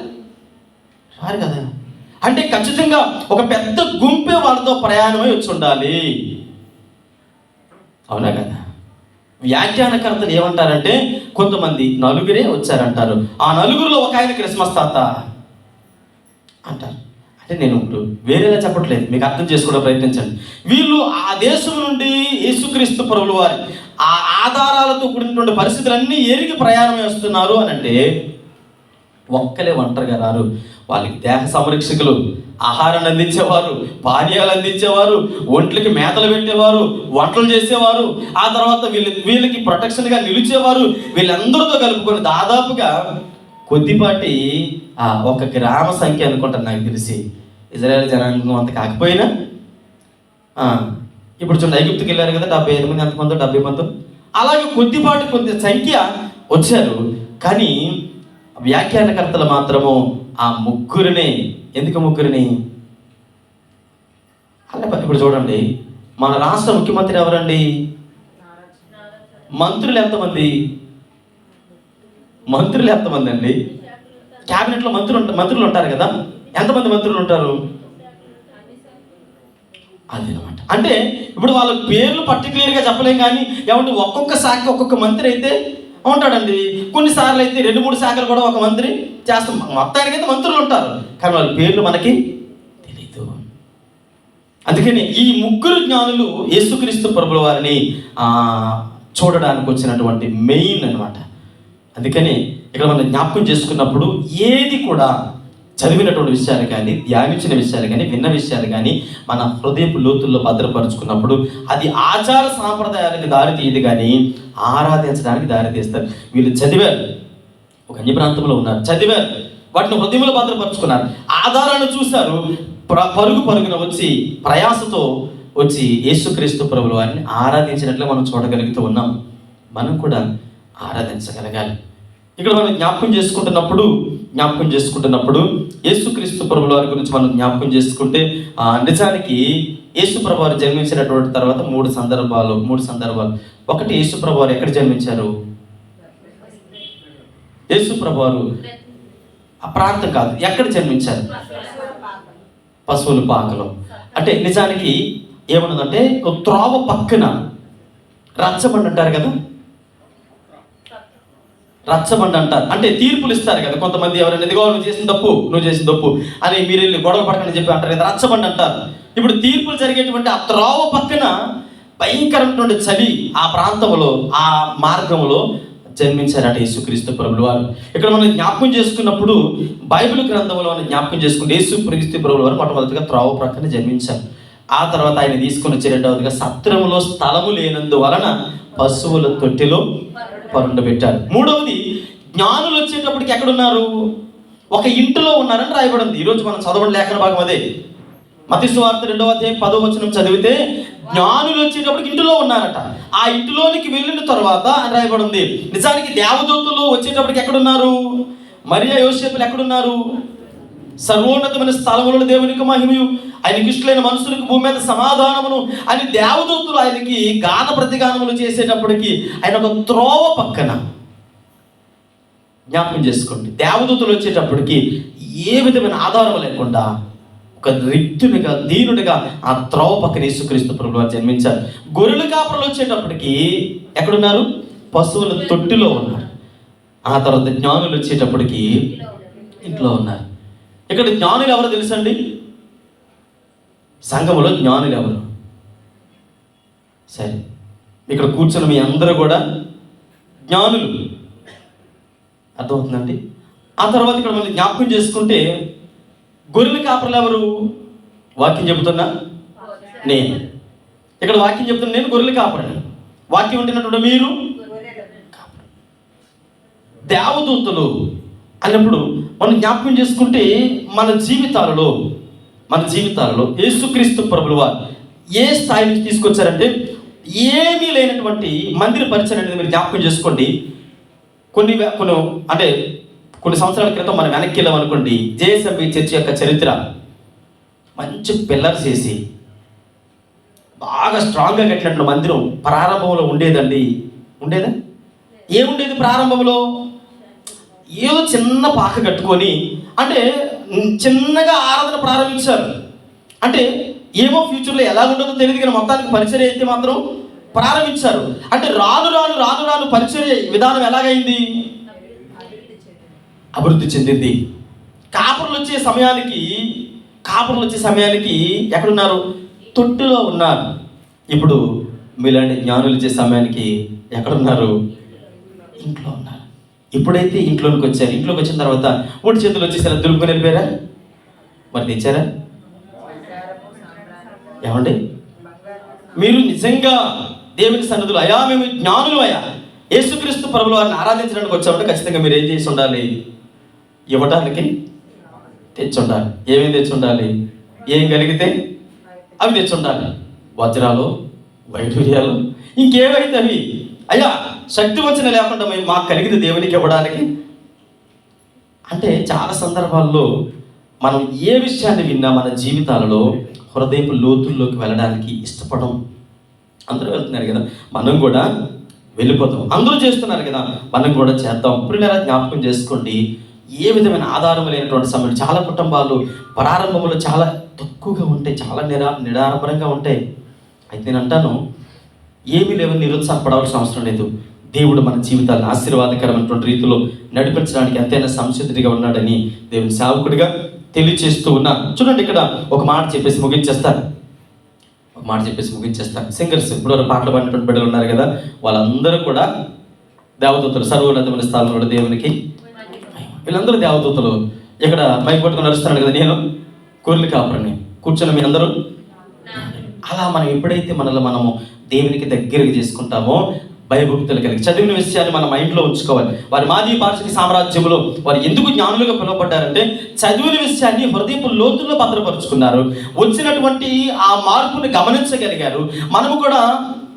రారు కదా. అంటే ఖచ్చితంగా ఒక పెద్ద గుంపే వాళ్ళతో ప్రయాణమై వచ్చి ఉండాలి, అవునా కదా. వ్యాఖ్యానకర్తలు ఏమంటారంటే, కొంతమంది 4 వచ్చారంటారు. ఆ 4లో ఒక ఆయన క్రిస్మస్ తాత అంటారు. అంటే నేను ఇప్పుడు వేరేలా చెప్పట్లేదు, మీకు అర్థం చేసుకోవడం ప్రయత్నించండి. వీళ్ళు ఆ దేశం నుండి యేసుక్రీస్తు ప్రభుల వారి ఆ ఆధారాలతో కూడినటువంటి పరిస్థితులన్నీ ఎరిగి ప్రయాణమై వస్తున్నారు అని అంటే, ఒక్కలే ఒంటరిగా రారు. వాళ్ళకి దేహ సంరక్షకులు, ఆహారాన్ని అందించేవారు, పానీయాలు అందించేవారు, ఒంట్లకి మేతలు పెట్టేవారు, వంటలు చేసేవారు, ఆ తర్వాత వీళ్ళకి ప్రొటెక్షన్గా నిలిచేవారు. వీళ్ళందరితో కలుపుకొని దాదాపుగా కొద్దిపాటి ఒక గ్రామ సంఖ్య అనుకుంటాను నాకు తెలిసి, ఇజ్రాయెల్ జనాంగం అంత కాకపోయినా. ఇప్పుడు చూడండి, ఐగుప్తుకి వెళ్ళారు కదా, 75 మంది, ఎంతమందో 70 మంది, అలాగే కొద్ది సంఖ్య వచ్చారు. కానీ వ్యాఖ్యానకర్తలు మాత్రము ఆ 3 ఎందుకు 3? అలా ఇప్పుడు చూడండి, మన రాష్ట్ర ముఖ్యమంత్రి ఎవరండి, మంత్రులు ఎంతమంది అండి, క్యాబినెట్లో మంత్రులు ఉంటారు కదా, ఎంతమంది మంత్రులు ఉంటారు, అదేనమాట. అంటే ఇప్పుడు వాళ్ళ పేర్లు పర్టికులర్గా చెప్పలేం, కానీ ఏమంటే ఒక్కొక్క శాఖ ఒక్కొక్క మంత్రి అయితే ఉంటాడండి. కొన్నిసార్లు అయితే 2-3 శాఖలు కూడా ఒక మంత్రి చేస్తాం. మొత్తానికి అయితే మంత్రులు ఉంటారు, కానీ వాళ్ళ పేర్లు మనకి తెలీదు. అందుకని ఈ 3 జ్ఞానులు యేసుక్రీస్తు ప్రభుల వారిని చూడడానికి వచ్చినటువంటి మెయిన్ అన్నమాట. అందుకని ఇక్కడ మనం జ్ఞాపకం చేసుకున్నప్పుడు ఏది కూడా చదివినటువంటి విషయాలు కానీ, ధ్యానించిన విషయాలు కానీ, విన్న విషయాలు కానీ మన హృదయపు లోతుల్లో భద్రపరుచుకున్నప్పుడు అది ఆచార సాంప్రదాయాలకు దారి తీయదు, కానీ ఆరాధించడానికి దారి తీస్తారు. వీళ్ళు చదివారు, ఒక అన్య ప్రాంతంలో ఉన్నారు, చదివారు, వాటిని హృదయంలో భద్రపరుచుకున్నారు, ఆధారాన్ని చూశారు, పరుగున వచ్చి ప్రయాసతో వచ్చి యేసుక్రీస్తు ప్రభుల వారిని ఆరాధించినట్లు మనం చూడగలుగుతూ ఉన్నాం. మనం కూడా ఆరాధించగలగాలి. ఇక్కడ మనం జ్ఞాపకం చేసుకుంటున్నప్పుడు యేసుక్రీస్తు ప్రభుల వారి గురించి మనం జ్ఞాపకం చేసుకుంటే, నిజానికి యేసు ప్రభు వారు జన్మించినటువంటి తర్వాత 3 సందర్భాలు. ఒకటి, యేసు ప్రభు వారు ఎక్కడ జన్మించారు, యేసు ప్రభు వారు ఆ ప్రాంతం కాదు, ఎక్కడ జన్మించారు, పశువుల పాకలో. అంటే నిజానికి ఏమన్నదంటే, త్రోవ పక్కన రచ్చబండి అంటారు కదా, రచ్చబండ అంటారు. అంటే తీర్పులు ఇస్తారు కదా కొంతమంది, ఎవరైనా ఇదిగో నువ్వు చేసిన తప్పు అని మీరు వెళ్ళి గొడవ పడకని చెప్పి అంటారు కదా, రచ్చబండ అంటారు. ఇప్పుడు తీర్పులు జరిగేటువంటి ఆ త్రోవ పక్కన భయంకరమైనటువంటి చలి ఆ ప్రాంతంలో, ఆ మార్గంలో జన్మించారట యేసుక్రీస్తు ప్రభులు వారు. ఇక్కడ మనం జ్ఞాపకం చేసుకున్నప్పుడు బైబిల్ గ్రంథంలో మనం జ్ఞాపకం చేసుకుంటే యేసుక్రీస్తు ప్రభులు వారు మొట్టమొదటిగా త్రోవ ప్రక్కన జన్మించారు. ఆ తర్వాత ఆయన తీసుకుని వచ్చి రెండవదిగా సత్రములో స్థలము లేనందువలన పశువుల తొట్టిలో పరుండబెట్టారు. మూడవది, జ్ఞానులు వచ్చేటప్పటికి ఎక్కడున్నారు? ఒక ఇంటిలో ఉన్నారని రాయబడింది. ఈరోజు మనం చదవడం లేఖన భాగం అదే. మత్తయి సువార్త 2వ అధ్యాయం 10వ వచనం చదివితే జ్ఞానులు వచ్చేటప్పటికి ఇంటిలో ఉన్నారట. ఆ ఇంటిలోనికి వెళ్ళిన తర్వాత అని రాయబడింది. నిజానికి దేవదూతలు వచ్చేటప్పటికి ఎక్కడున్నారు? మరియా యోసేపులు ఎక్కడున్నారు? సర్వోన్నతమైన స్థలములలో దేవునికి మహిమయు, ఆయనకి ఇష్టలైన మనుషులకు భూమి మీద సమాధానమును అని దేవదూతలు ఆయనకి గాన ప్రతిగానములు చేసేటప్పటికి ఆయన ఒక త్రోవ పక్కన, జ్ఞాపకం చేసుకోండి, దేవదూతలు వచ్చేటప్పటికి ఏ విధమైన ఆధారం లేకుండా ఒక రిక్తునిగా, దీనుడిగా ఆ త్రోవ పక్కన యేసుక్రీస్తు ప్రభువు జన్మించారు. గొర్రెల కాపరులు వచ్చేటప్పటికి ఎక్కడున్నారు? పశువుల తొట్టిలో ఉన్నారు. ఆ తర్వాత జ్ఞానులు వచ్చేటప్పటికి ఇంట్లో ఉన్నారు. ఇక్కడ జ్ఞానులు ఎవరో తెలుసండి? సంఘములో జ్ఞానులు ఎవరు? సరే, ఇక్కడ కూర్చున్న మీ అందరూ కూడా జ్ఞానులు, అర్థమవుతుందండి? ఆ తర్వాత ఇక్కడ మనం జ్ఞాపకం చేసుకుంటే గొర్రెల కాపరులు ఎవరు? వాక్యం చెబుతున్నా నేను, ఇక్కడ వాక్యం చెబుతున్నా నేను గొర్రెల కాపరిని. వాక్యం ఉంటున్నటువంటి మీరు దేవదూతలు అన్నప్పుడు మనం జ్ఞాపకం చేసుకుంటే మన జీవితాలలో యేసుక్రీస్తు ప్రభువు వారు ఏ స్థాయి నుంచి తీసుకొచ్చారంటే ఏమీ లేనటువంటి మందిర పరిచయం అనేది మీరు జ్ఞాపకం చేసుకోండి. కొన్ని సంవత్సరాల క్రితం మనం వెనక్కి వెళ్ళామనుకోండి, జేఎస్ఎంబి చర్చ్ యొక్క చరిత్ర. మంచి పిల్లర్స్ వేసి బాగా స్ట్రాంగ్గా కట్టినట్టు మందిరం ప్రారంభంలో ఉండేదండి. ఉండేదా? ఏముండేది ప్రారంభంలో? ఏదో చిన్న పాక కట్టుకొని, అంటే చిన్నగా ఆరాధన ప్రారంభించారు. అంటే ఏమో ఫ్యూచర్లో ఎలా ఉంటుందో తెలియదు కానీ మొత్తానికి పరిచర్య అయితే మాత్రం ప్రారంభించారు. అంటే రాను పరిచర్య విధానం ఎలాగైంది? అభివృద్ధి చెందింది. కాపరులు వచ్చే సమయానికి ఎక్కడున్నారు? తొట్టిలో ఉన్నారు. ఇప్పుడు మీలాంటి జ్ఞానులు వచ్చే సమయానికి ఎక్కడున్నారు? ఇంట్లో ఉన్నారు. ఎప్పుడైతే ఇంట్లోకి వచ్చారు, ఇంట్లోకి వచ్చిన తర్వాత ఒంటి చేతులు వచ్చేసారా? దులుపుకొని వెళ్ళిపోయారా? మరి తెచ్చారా? ఏమండి, మీరు నిజంగా దేవుని సన్నిధిలో అయా మేము జ్ఞానులు అయ్యా యేసుక్రీస్తు ప్రభువు వారిని ఆరాధించడానికి వచ్చామంటే ఖచ్చితంగా మీరు ఏం చేసి ఉండాలి? ఇవ్వటానికి తెచ్చి ఉండాలి. ఏమేమి తెచ్చి ఉండాలి? ఏం కలిగితే అవి తెచ్చి ఉండాలి. వజ్రాలు, వైఢూర్యాలు, ఇంకేవైతే అవి. అయ్యా శక్తి వచ్చిన లేకుండా మేము మాకు కలిగింది దేవునికి ఇవ్వడానికి. అంటే చాలా సందర్భాల్లో మనం ఏ విషయాన్ని విన్నా మన జీవితాలలో హృదయపు లోతుల్లోకి వెళ్ళడానికి ఇష్టపడం. అందరూ వెళ్తున్నారు కదా, మనం కూడా వెళ్ళిపోతాం. అందరూ చేస్తున్నారు కదా, మనం కూడా చేద్దాం. ఇప్పుడు ఇలా జ్ఞాపకం చేసుకోండి, ఏ విధమైన ఆధారం లేనటువంటి సమయం. చాలా కుటుంబాలు ప్రారంభంలో చాలా తక్కువగా ఉంటాయి, చాలా నిరాడంబరంగా ఉంటాయి. అయితే నేను అంటాను, ఏమీ లేవని నిరుత్సాహపడవలసిన అవసరం లేదు. దేవుడు మన జీవితాలను ఆశీర్వాదకరమైనటువంటి రీతిలో నడిపించడానికి ఎంతైనా సంసిద్ధుడిగా ఉన్నాడని దేవుని సేవకుడిగా తెలియచేస్తూ ఉన్నా. చూడండి, ఇక్కడ ఒక మాట చెప్పేసి ముగించేస్తాను. సింగర్స్ ఇప్పుడు పాటలు పాడినటువంటి బిడ్డలు ఉన్నారు కదా, వాళ్ళందరూ కూడా దేవదూతలు, సర్వోన్నతమైన స్థానంలో దేవునికి. వీళ్ళందరూ దేవదూతలు. ఇక్కడ మైక్ పట్టుకుని నడుస్తున్నాడు కదా, నేను గొర్రెల కాపరిని. కూర్చొని మీ అందరూ అలా మనం ఎప్పుడైతే మనము దేవునికి దగ్గరగా చేసుకుంటామో, భయభక్తులు కలిగి చదివిన విషయాన్ని మన మైండ్లో ఉంచుకోవాలి. వారి మాదీ పార్షిక సామ్రాజ్యంలో వారు ఎందుకు జ్ఞానులుగా పిలువబడ్డారంటే చదివిన విషయాన్ని హృదయపు లోతుల్లో భద్రపరుచుకున్నారు. వచ్చినటువంటి ఆ మార్పుని గమనించగలిగారు. మనము కూడా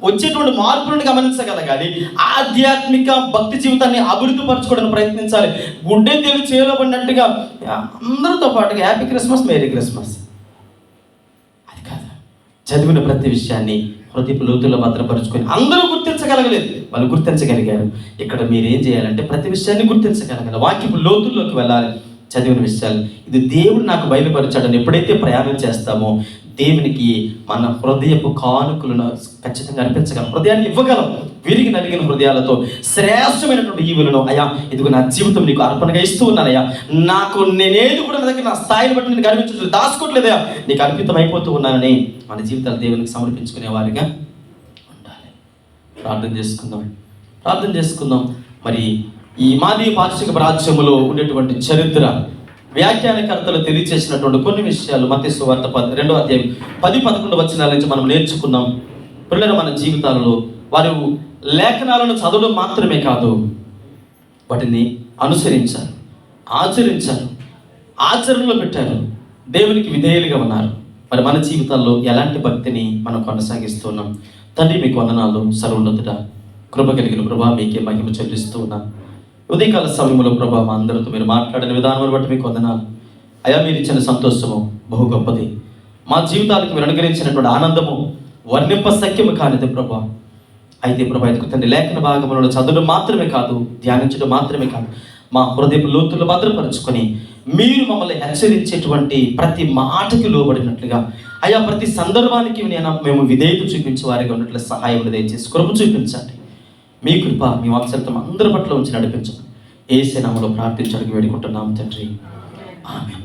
వచ్చేటువంటి మార్పులను గమనించగలగాలి. ఆధ్యాత్మిక భక్తి జీవితాన్ని అభివృద్ధి పరచుకోవడానికి ప్రయత్నించాలి. గుడ్డే తేలి చేలో పడినట్టుగా అందరితో పాటుగా హ్యాపీ క్రిస్మస్, మేరీ క్రిస్మస్ అది కాదు. చదివిన ప్రతి విషయాన్ని హృదయపు లోతుల్లో భద్రపరుచుకొని అందరూ గుర్తించగలగలేదు, వాళ్ళు గుర్తించగలిగారు. ఇక్కడ మీరు ఏం చేయాలంటే ప్రతి విషయాన్ని గుర్తించగలగాలి. వాక్యపు లోతుల్లోకి వెళ్ళాలి. చదివిన విషయాలు ఇది దేవుడు నాకు బయలుపరిచాడని ఎప్పుడైతే ప్రయాణం చేస్తామో దేవునికి మన హృదయపు కానుకలను ఖచ్చితంగా అర్పించగలం, హృదయాన్ని ఇవ్వగలం. విరిగి నలిగిన హృదయాలతో శ్రేష్టమైనటువంటి ఈవులను, అయ్యా ఇదిగో నా జీవితం నీకు అర్పణగా ఇస్తూ ఉన్నానయ్యా, నాకు నేనేది కూడా నా దగ్గర నా స్థాయిని బట్టి నేను కనిపించట్లేదు, దాచుకోవట్లేదయ్యా, నీకు అర్పితం అయిపోతూ ఉన్నానని మన జీవితాలు దేవునికి సమర్పించుకునే వారిగా ఉండాలి. ప్రార్థన చేసుకుందాం. మరి ఈ మాదీ పాక్షిక రాజ్యములో ఉండేటువంటి చరిత్ర వ్యాఖ్యానకర్తలు తెలియచేసినటువంటి కొన్ని విషయాలు మత్తయి సువార్త 2వ అధ్యాయం 10-11 వచనాల నుంచి మనం నేర్చుకుందాం. పిల్లలు మన జీవితాలలో వారు లేఖనాలను చదవడం మాత్రమే కాదు, వాటిని అనుసరించారు, ఆచరించారు, ఆచరణలో పెట్టారు, దేవునికి విధేయులుగా ఉన్నారు. మరి మన జీవితాల్లో ఎలాంటి భక్తిని మనం కొనసాగిస్తున్నాం? తండ్రి మీకు వందనాలు, సర్వోన్నతుడ కృప కలిగిన ప్రభా మీకే మహిమ చెల్లిస్తూ ఉన్నాను. ఉదయకాల సమయంలో ప్రభా మా అందరితో మీరు మాట్లాడిన విధానం బట్టి మీకు వందనాలు. అయా మీరు ఇచ్చిన సంతోషము బహు గొప్పది, మా జీవితాలకు మీరు అనుగ్రహించినటువంటి ఆనందము వర్ణింప సఖ్యము కానిది ప్రభా. అయితే ప్రభా ఎందుకు తండ్రి లేఖన భాగములను చదవడం మాత్రమే కాదు, ధ్యానించడం మాత్రమే కాదు, మా హృదయపు లోతులు భద్రపరుచుకొని మీరు మమ్మల్ని హెచ్చరించేటువంటి ప్రతి మాటకి లోబడినట్లుగా, అయా ప్రతి సందర్భానికి మేము విధేయత చూపించే వారిగా ఉన్నట్లు సహాయం దయచేసి కృప చూపించండి. మీ కృప మీ వాత్సల్యం అందరి పట్ల ఉంచి నడిపించండి. యేసు నామములో ప్రార్థించడానికి వేడుకుంటున్నాం తండ్రి, ఆమేన్.